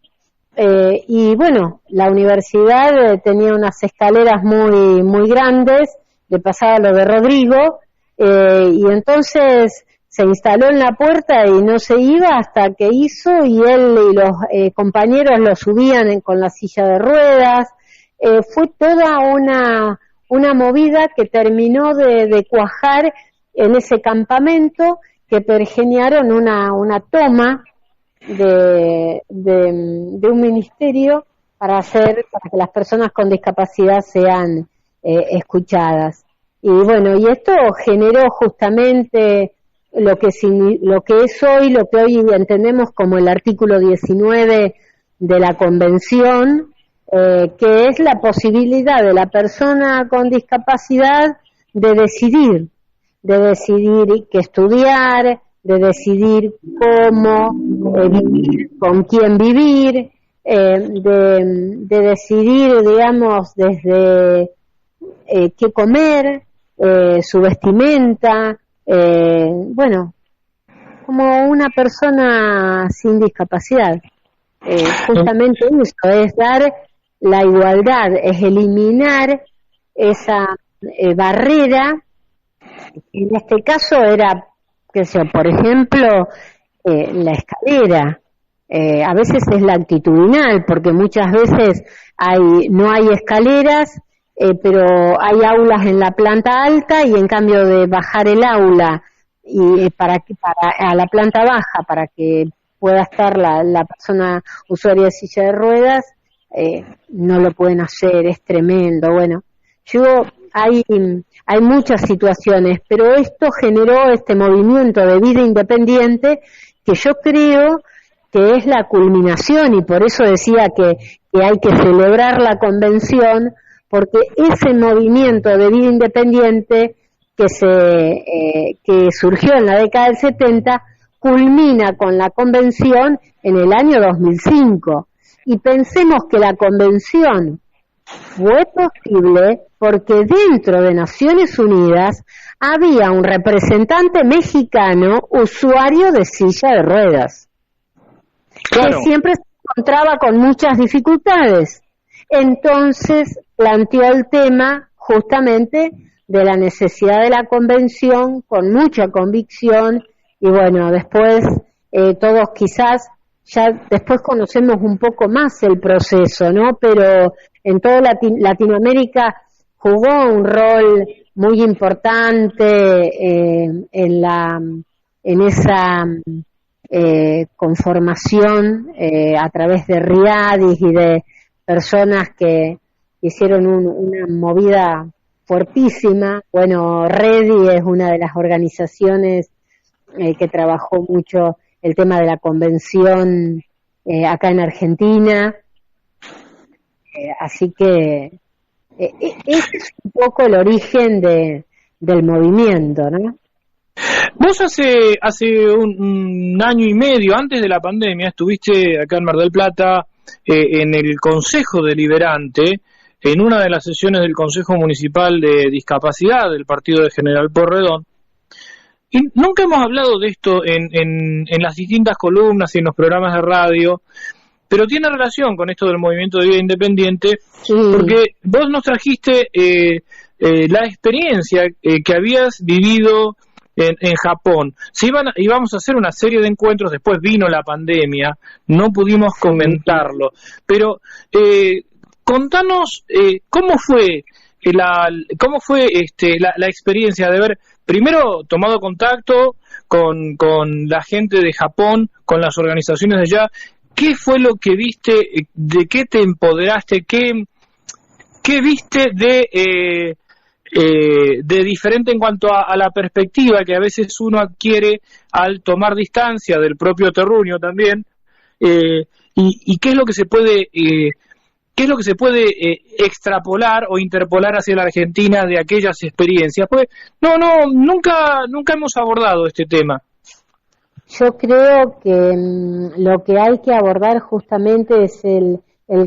Y bueno, la universidad tenía unas escaleras muy, muy grandes, le pasaba lo de Rodrigo, y entonces se instaló en la puerta y no se iba hasta que hizo, y él y los compañeros lo subían con la silla de ruedas. Fue toda una movida que terminó de cuajar en ese campamento, que pergeniaron una toma de un ministerio para que las personas con discapacidad sean escuchadas. Y bueno, y esto generó justamente lo que es hoy, lo que hoy entendemos como el artículo 19 de la Convención, que es la posibilidad de la persona con discapacidad de decidir qué estudiar, de decidir cómo vivir, con quién vivir, de decidir, digamos, desde qué comer, su vestimenta, bueno, como una persona sin discapacidad. Justamente eso es dar la igualdad, es eliminar esa barrera. En este caso era, por ejemplo, la escalera. A veces es la actitudinal, porque muchas veces no hay escaleras, pero hay aulas en la planta alta, y en cambio de bajar el aula y para a la planta baja para que pueda estar la persona usuaria de silla de ruedas, no lo pueden hacer, es tremendo. Bueno, hay muchas situaciones, pero esto generó este movimiento de vida independiente que yo creo que es la culminación, y por eso decía que hay que celebrar la convención, porque ese movimiento de vida independiente que surgió en la década del 70 culmina con la convención en el año 2005. Y pensemos que la convención fue posible porque dentro de Naciones Unidas había un representante mexicano usuario de silla de ruedas, claro, que siempre se encontraba con muchas dificultades. Entonces planteó el tema justamente de la necesidad de la convención con mucha convicción, y bueno, después todos quizás ya después conocemos un poco más el proceso, ¿no? Pero en toda Latinoamérica jugó un rol muy importante en esa conformación a través de RIADIS y de personas que hicieron una movida fuertísima. Bueno, REDI es una de las organizaciones que trabajó mucho el tema de la convención acá en Argentina, así que ese es un poco el origen del movimiento, ¿no? Vos hace un año y medio, antes de la pandemia, estuviste acá en Mar del Plata en el Consejo Deliberante, en una de las sesiones del Consejo Municipal de Discapacidad del Partido de General Porredón. Y nunca hemos hablado de esto en las distintas columnas y en los programas de radio, pero tiene relación con esto del movimiento de vida independiente, sí, porque vos nos trajiste la experiencia que habías vivido en Japón. Íbamos a hacer una serie de encuentros, después vino la pandemia, no pudimos comentarlo, pero contanos cómo fue la experiencia de haber primero tomado contacto con la gente de Japón, con las organizaciones de allá. ¿Qué fue lo que viste? ¿De qué te empoderaste? ¿Qué viste de diferente en cuanto a la perspectiva que a veces uno adquiere al tomar distancia del propio terruño también? ¿Y qué es lo que se puede ¿qué es lo que se puede extrapolar o interpolar hacia la Argentina de aquellas experiencias? Pues nunca hemos abordado este tema. Yo creo que lo que hay que abordar justamente es el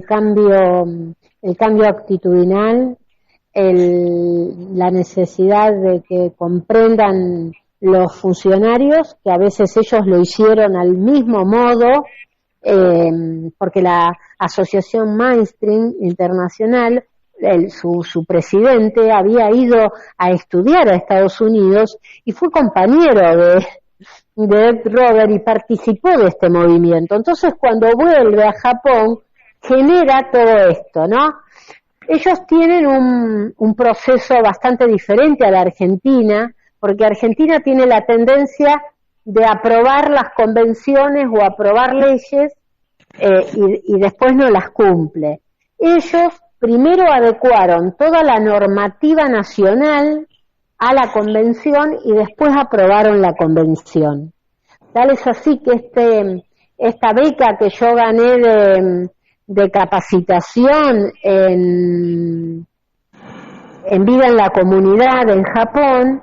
cambio actitudinal, la necesidad de que comprendan los funcionarios que a veces ellos lo hicieron al mismo modo, porque la Asociación Mainstream Internacional, su presidente había ido a estudiar a Estados Unidos y fue compañero de Ed Robert y participó de este movimiento. Entonces, cuando vuelve a Japón, genera todo esto, ¿no? Ellos tienen un proceso bastante diferente a la Argentina, porque Argentina tiene la tendencia de aprobar las convenciones o aprobar leyes y después no las cumple. Ellos primero adecuaron toda la normativa nacional a la convención y después aprobaron la convención. Tal es así que esta beca que yo gané de capacitación en vida en la comunidad en Japón,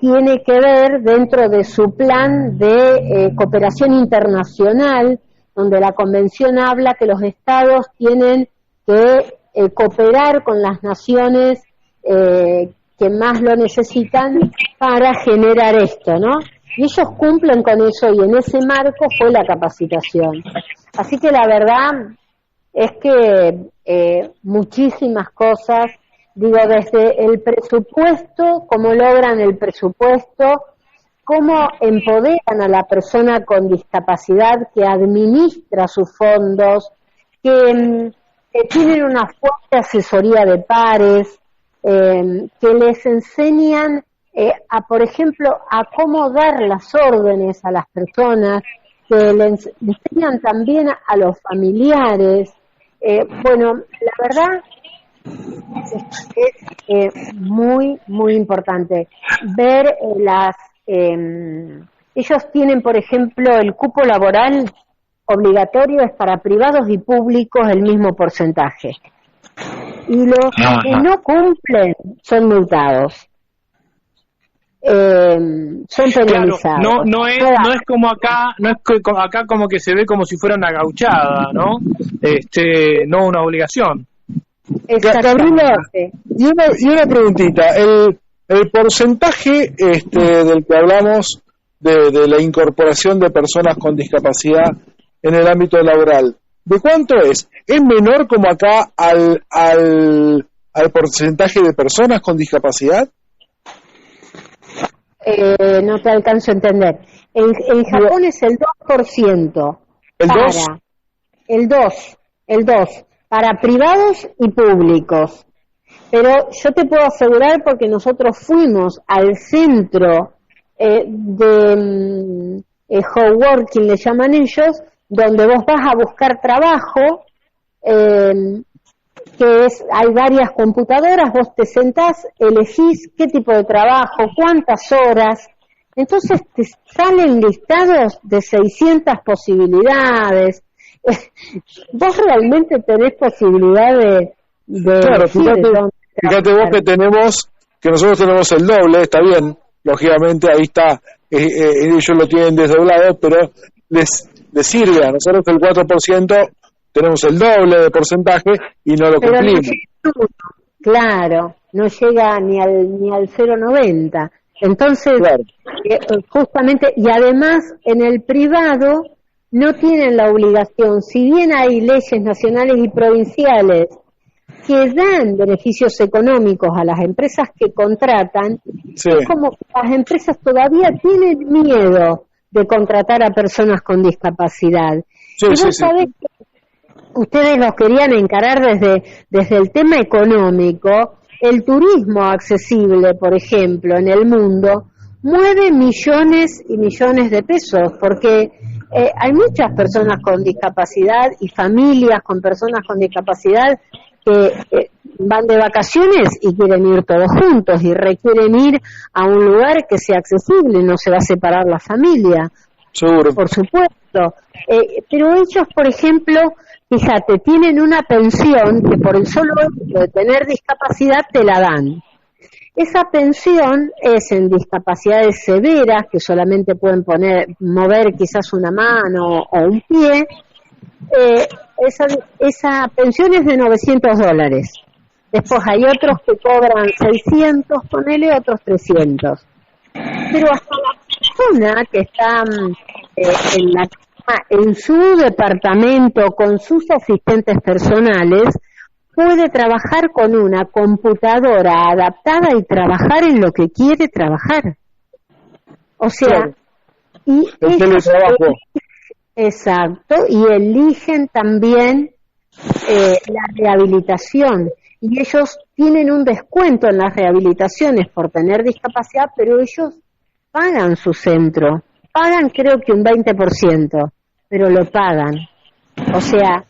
tiene que ver dentro de su plan de cooperación internacional, donde la convención habla que los estados tienen que cooperar con las naciones que más lo necesitan para generar esto, ¿no? Y ellos cumplen con eso y en ese marco fue la capacitación. Así que la verdad es que muchísimas cosas, digo, desde el presupuesto, cómo logran el presupuesto, cómo empoderan a la persona con discapacidad que administra sus fondos, que tienen una fuerte asesoría de pares, que les enseñan por ejemplo, a cómo dar las órdenes a las personas, que les enseñan también a los familiares. Bueno, la verdad es muy, muy importante ver ellos tienen, por ejemplo, el cupo laboral obligatorio es para privados y públicos el mismo porcentaje. Y los que no cumplen son multados. Son penalizados. Claro, no es como acá, no es acá como que se ve como si fuera una gauchada, ¿no? No una obligación. Gabriela, y una preguntita, el porcentaje del que hablamos de la incorporación de personas con discapacidad en el ámbito laboral, ¿de cuánto es? ¿Es menor como acá al porcentaje de personas con discapacidad? No te alcanzo a entender. En Japón es el 2%. ¿El 2? El 2, para privados y públicos. Pero yo te puedo asegurar, porque nosotros fuimos al centro de coworking, le llaman ellos, donde vos vas a buscar trabajo, hay varias computadoras, vos te sentás, elegís qué tipo de trabajo, cuántas horas, entonces te salen listados de 600 posibilidades. Vos realmente tenés posibilidad de claro, fíjate vos que nosotros tenemos el doble, está bien, lógicamente ahí está, ellos lo tienen desdoblado, pero les sirve a nosotros el 4%, tenemos el doble de porcentaje y no lo cumplimos. Claro, no llega ni al 0,90. Entonces, claro, justamente, y además en el privado no tienen la obligación, si bien hay leyes nacionales y provinciales que dan beneficios económicos a las empresas que contratan, sí, es como que las empresas todavía tienen miedo de contratar a personas con discapacidad. Sí, y vos sabés que ustedes los querían encarar desde el tema económico. El turismo accesible, por ejemplo, en el mundo, mueve millones y millones de pesos, porque hay muchas personas con discapacidad y familias con personas con discapacidad que van de vacaciones y quieren ir todos juntos y requieren ir a un lugar que sea accesible, no se va a separar la familia. Seguro. Por supuesto. Pero ellos, por ejemplo, fíjate, tienen una pensión que por el solo hecho de tener discapacidad te la dan. Esa pensión es en discapacidades severas, que solamente pueden mover quizás una mano o un pie. Esa pensión es de $900. Después hay otros que cobran 600, ponele, otros 300. Pero hasta la persona que está en su departamento con sus asistentes personales puede trabajar con una computadora adaptada y trabajar en lo que quiere trabajar. O sea, claro. Y el teletrabajo. Exacto, y eligen también la rehabilitación. Y ellos tienen un descuento en las rehabilitaciones por tener discapacidad, pero ellos pagan su centro. Pagan creo que un 20%, pero lo pagan. O sea,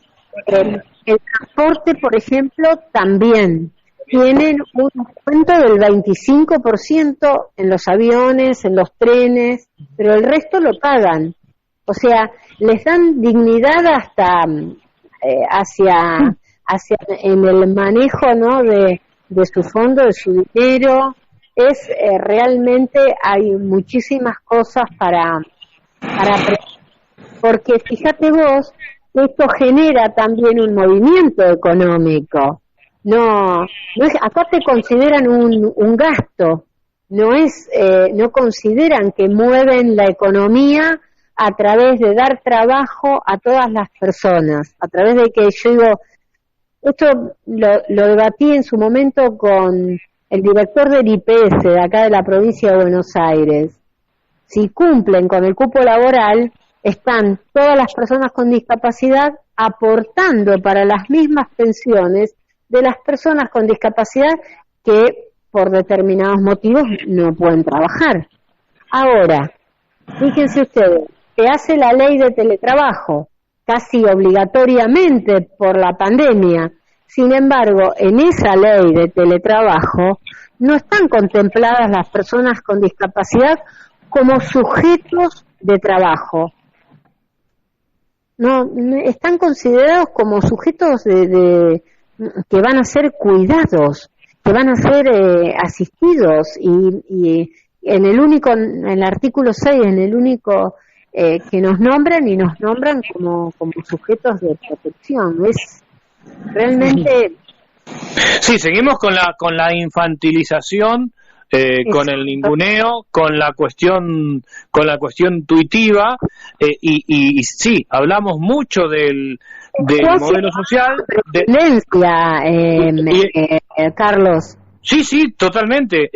el transporte, por ejemplo, también tienen un descuento del 25% en los aviones, en los trenes, pero el resto lo pagan. O sea, les dan dignidad hasta hacia en el manejo, ¿no?, de su fondo, de su dinero. Es realmente hay muchísimas cosas para porque fíjate vos, esto genera también un movimiento económico. No es, acá te consideran un gasto, no consideran que mueven la economía a través de dar trabajo a todas las personas, a través de que yo digo, esto lo debatí en su momento con el director del IPS de acá de la provincia de Buenos Aires. Si cumplen con el cupo laboral, están todas las personas con discapacidad aportando para las mismas pensiones de las personas con discapacidad que por determinados motivos no pueden trabajar. Ahora, fíjense ustedes, se hace la ley de teletrabajo casi obligatoriamente por la pandemia. Sin embargo, en esa ley de teletrabajo no están contempladas las personas con discapacidad como sujetos de trabajo. No, están considerados como sujetos de que van a ser cuidados, que van a ser asistidos y en el artículo 6, en el único que nos nombran y nos nombran como sujetos de protección. Es realmente... Sí, seguimos con la infantilización, con el ninguneo, con la cuestión tuitiva, y sí, hablamos mucho del modelo social, Carlos. Sí, totalmente.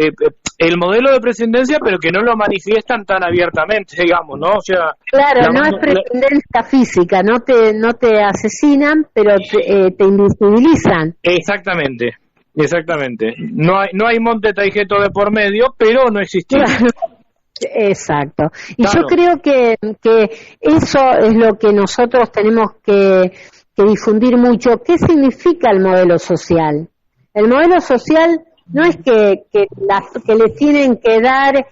El modelo de presidencia, pero que no lo manifiestan tan abiertamente, digamos, ¿no? O sea, claro, no es presidencia física, no te asesinan, pero te invisibilizan. Exactamente. No hay Monte Taijeto de por medio, pero no existía. Claro. Exacto. Y claro. Yo creo que eso es lo que nosotros tenemos que difundir mucho. ¿Qué significa el modelo social? El modelo social no es que les tienen que dar,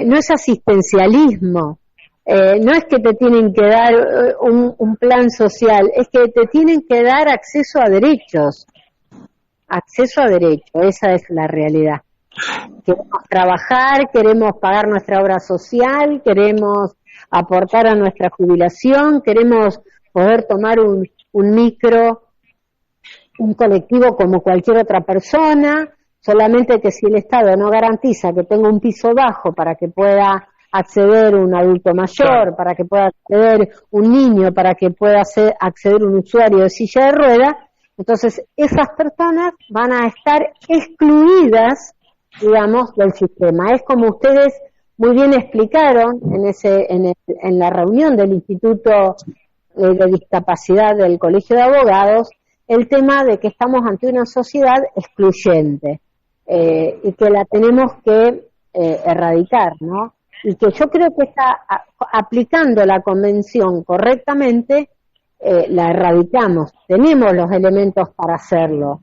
no es asistencialismo, no es que te tienen que dar un plan social, es que te tienen que dar acceso a derechos. Acceso a derechos, esa es la realidad. Queremos trabajar, queremos pagar nuestra obra social, queremos aportar a nuestra jubilación, queremos poder tomar un colectivo como cualquier otra persona, solamente que si el Estado no garantiza que tenga un piso bajo para que pueda acceder un adulto mayor, para que pueda acceder un niño, para que pueda acceder un usuario de silla de ruedas, entonces esas personas van a estar excluidas, digamos, del sistema. Es como ustedes muy bien explicaron en la reunión del Instituto de Discapacidad del Colegio de Abogados, el tema de que estamos ante una sociedad excluyente y que la tenemos que erradicar, ¿no? Y que yo creo que aplicando la convención correctamente, la erradicamos. Tenemos los elementos para hacerlo.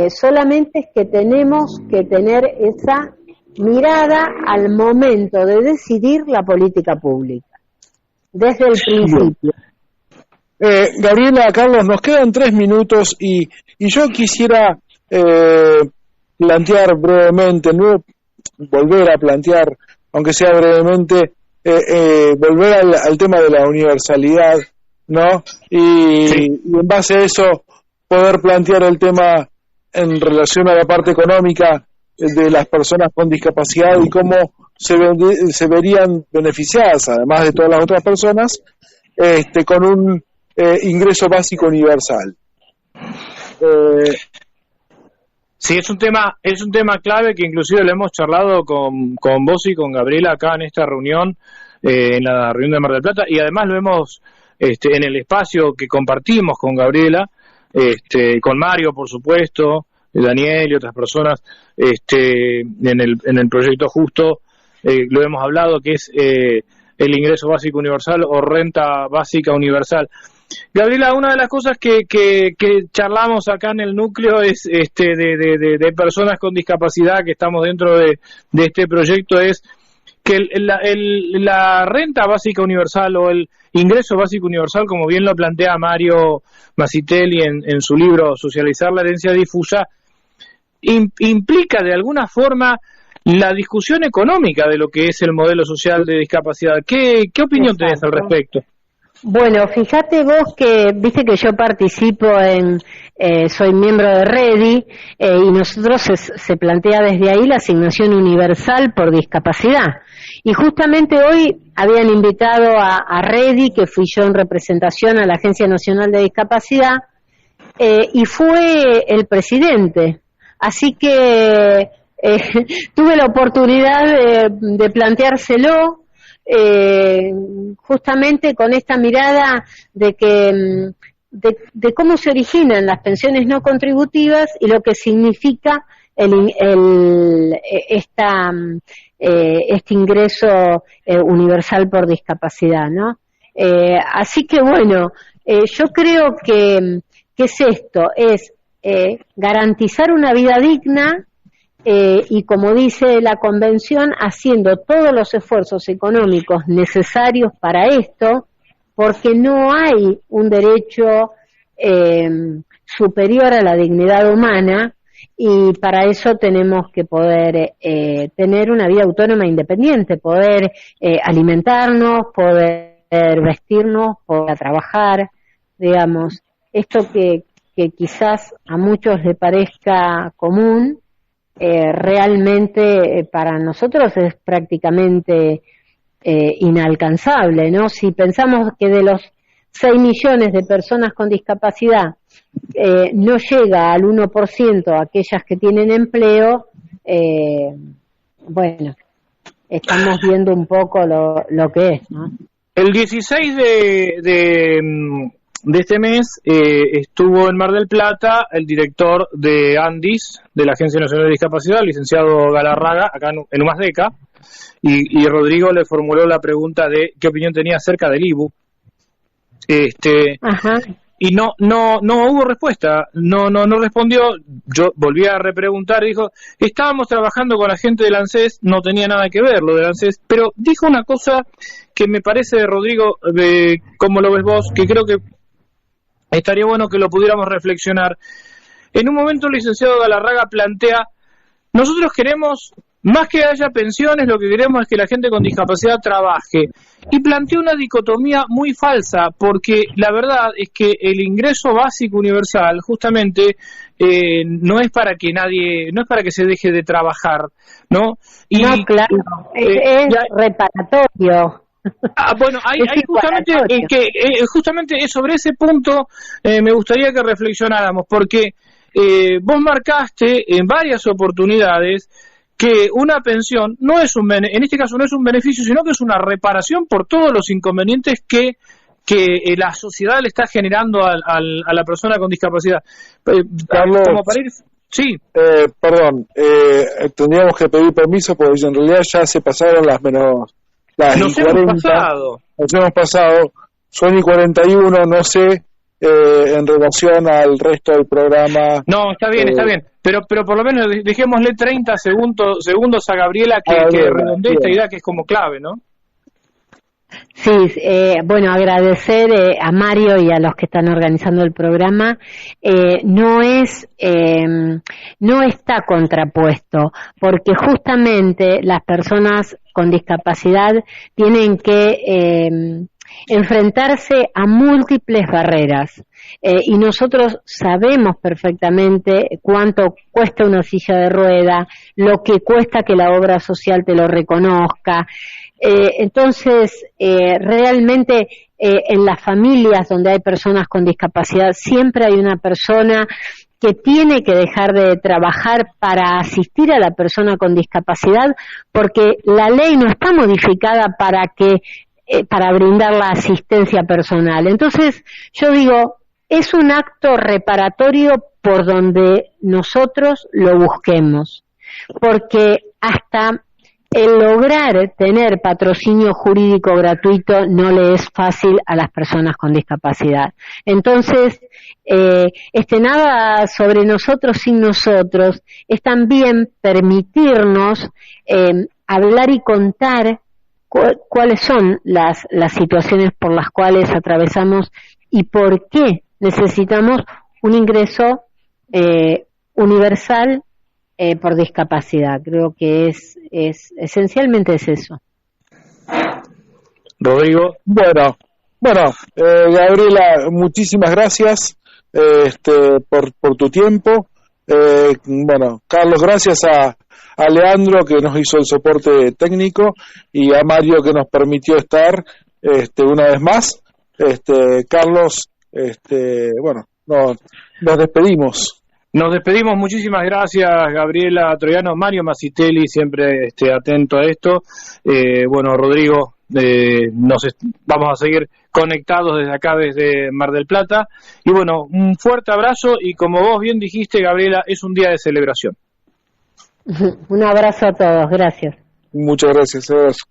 Solamente es que tenemos que tener esa mirada al momento de decidir la política pública, desde el principio. Gabriela, Carlos, nos quedan 3 minutos y yo quisiera plantear brevemente, no volver a plantear, aunque sea brevemente, volver al tema de la universalidad, ¿no? Y en base a eso poder plantear el tema en relación a la parte económica de las personas con discapacidad y cómo se verían beneficiadas, además de todas las otras personas, con un ingreso básico universal. Sí, es un tema clave que inclusive lo hemos charlado con vos y con Gabriela acá en esta reunión, en la reunión de Mar del Plata, y además lo hemos en el espacio que compartimos con Gabriela, con Mario, por supuesto, Daniel y otras personas, en el proyecto Justo, lo hemos hablado, que es el ingreso básico universal o renta básica universal. Gabriela, una de las cosas que charlamos acá en el núcleo es de personas con discapacidad que estamos dentro de este proyecto, es que la renta básica universal o el ingreso básico universal, como bien lo plantea Mario Masitelli en su libro Socializar la herencia difusa, implica de alguna forma la discusión económica de lo que es el modelo social de discapacidad. ¿Qué opinión tenés al respecto? Bueno, fíjate vos que, viste que yo participo soy miembro de REDI, y nosotros se plantea desde ahí la asignación universal por discapacidad. Y justamente hoy habían invitado a REDI, que fui yo en representación a la Agencia Nacional de Discapacidad, y fue el presidente. Así que tuve la oportunidad de planteárselo, justamente con esta mirada de que de cómo se originan las pensiones no contributivas y lo que significa este ingreso universal por discapacidad, ¿no? Así que bueno, yo creo que es esto, es garantizar una vida digna, y como dice la Convención, haciendo todos los esfuerzos económicos necesarios para esto, porque no hay un derecho superior a la dignidad humana, y para eso tenemos que poder tener una vida autónoma e independiente, poder alimentarnos, poder vestirnos, poder trabajar, digamos, esto que quizás a muchos les parezca común, realmente para nosotros es prácticamente inalcanzable, ¿no? Si pensamos que de los 6 millones de personas con discapacidad no llega al 1% aquellas que tienen empleo, bueno, estamos viendo un poco lo que es, ¿no? El 16 de este mes estuvo en Mar del Plata el director de ANDIS, de la Agencia Nacional de Discapacidad, el licenciado Galarraga, acá en Humasdeca, y Rodrigo le formuló la pregunta de qué opinión tenía acerca del IBU. Ajá. Y no hubo respuesta, no respondió. Yo volví a repreguntar, dijo, estábamos trabajando con la gente del ANSES, no tenía nada que ver lo del ANSES, pero dijo una cosa que me parece, Rodrigo, como lo ves vos, que creo que estaría bueno que lo pudiéramos reflexionar. En un momento el licenciado Galarraga plantea, nosotros queremos, más que haya pensiones, lo que queremos es que la gente con discapacidad trabaje. Y plantea una dicotomía muy falsa, porque la verdad es que el ingreso básico universal, justamente, no es para que no es para que se deje de trabajar, ¿no? Y, no, claro, es reparatorio. Bueno, hay justamente sobre ese punto me gustaría que reflexionáramos, porque vos marcaste en varias oportunidades que una pensión no es en este caso no es un beneficio, sino que es una reparación por todos los inconvenientes que la sociedad le está generando a la persona con discapacidad. Carlos, como para ir... Sí. Perdón, tendríamos que pedir permiso porque en realidad ya se pasaron las menos... Nos hemos pasado, son y 41, no sé, en relación al resto del programa. No, está bien, pero por lo menos dejémosle 30 segundos a Gabriela que redondee esta idea que es como clave, ¿no? Sí, bueno, agradecer a Mario y a los que están organizando el programa. No está contrapuesto, porque justamente las personas con discapacidad tienen que enfrentarse a múltiples barreras. Y nosotros sabemos perfectamente cuánto cuesta una silla de rueda, lo que cuesta que la obra social te lo reconozca. Entonces, realmente en las familias donde hay personas con discapacidad siempre hay una persona que tiene que dejar de trabajar para asistir a la persona con discapacidad, porque la ley no está modificada para brindar la asistencia personal. Entonces, yo digo, es un acto reparatorio por donde nosotros lo busquemos, porque hasta el lograr tener patrocinio jurídico gratuito no le es fácil a las personas con discapacidad. Entonces, nada sobre nosotros sin nosotros es también permitirnos hablar y contar cuáles son las situaciones por las cuales atravesamos y por qué necesitamos un ingreso universal por discapacidad. Creo que es esencialmente es eso. Rodrigo. Bueno, Gabriela, muchísimas gracias por tu tiempo. Bueno, Carlos, gracias a Leandro que nos hizo el soporte técnico y a Mario que nos permitió estar una vez más. Carlos, bueno, nos despedimos. Nos despedimos, muchísimas gracias Gabriela Troyano, Mario Masitelli, siempre atento a esto. Bueno, Rodrigo, vamos a seguir conectados desde acá, desde Mar del Plata. Y bueno, un fuerte abrazo y como vos bien dijiste, Gabriela, es un día de celebración. Un abrazo a todos, gracias. Muchas gracias, abrazo.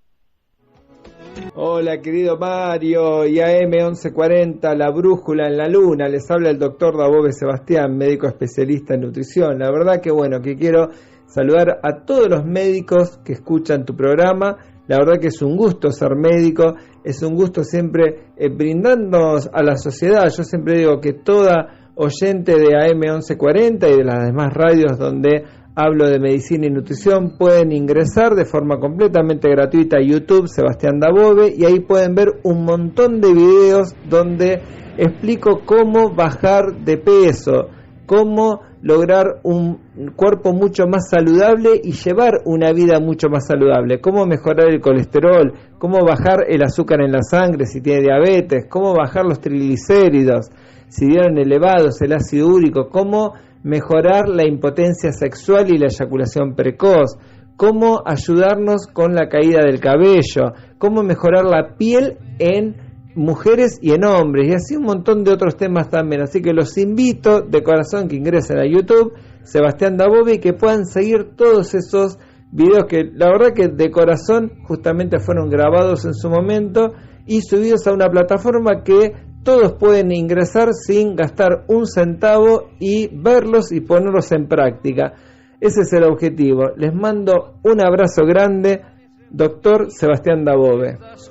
Hola querido Mario y AM1140, La Brújula en la Luna, les habla el doctor Dabove Sebastián, médico especialista en nutrición. La verdad que quiero saludar a todos los médicos que escuchan tu programa. La verdad que es un gusto ser médico, es un gusto siempre brindarnos a la sociedad. Yo siempre digo que toda oyente de AM1140 y de las demás radios donde hablo de medicina y nutrición pueden ingresar de forma completamente gratuita a YouTube Sebastián Dabove y ahí pueden ver un montón de videos donde explico cómo bajar de peso, cómo lograr un cuerpo mucho más saludable y llevar una vida mucho más saludable, cómo mejorar el colesterol, cómo bajar el azúcar en la sangre si tiene diabetes, cómo bajar los triglicéridos si dieron elevados, el ácido úrico, cómo mejorar la impotencia sexual y la eyaculación precoz, cómo ayudarnos con la caída del cabello, cómo mejorar la piel en mujeres y en hombres, y así un montón de otros temas también. Así que los invito de corazón que ingresen a YouTube, Sebastián Dabove, y que puedan seguir todos esos videos que la verdad que de corazón justamente fueron grabados en su momento y subidos a una plataforma que todos pueden ingresar sin gastar un centavo y verlos y ponerlos en práctica. Ese es el objetivo. Les mando un abrazo grande, doctor Sebastián Dabove.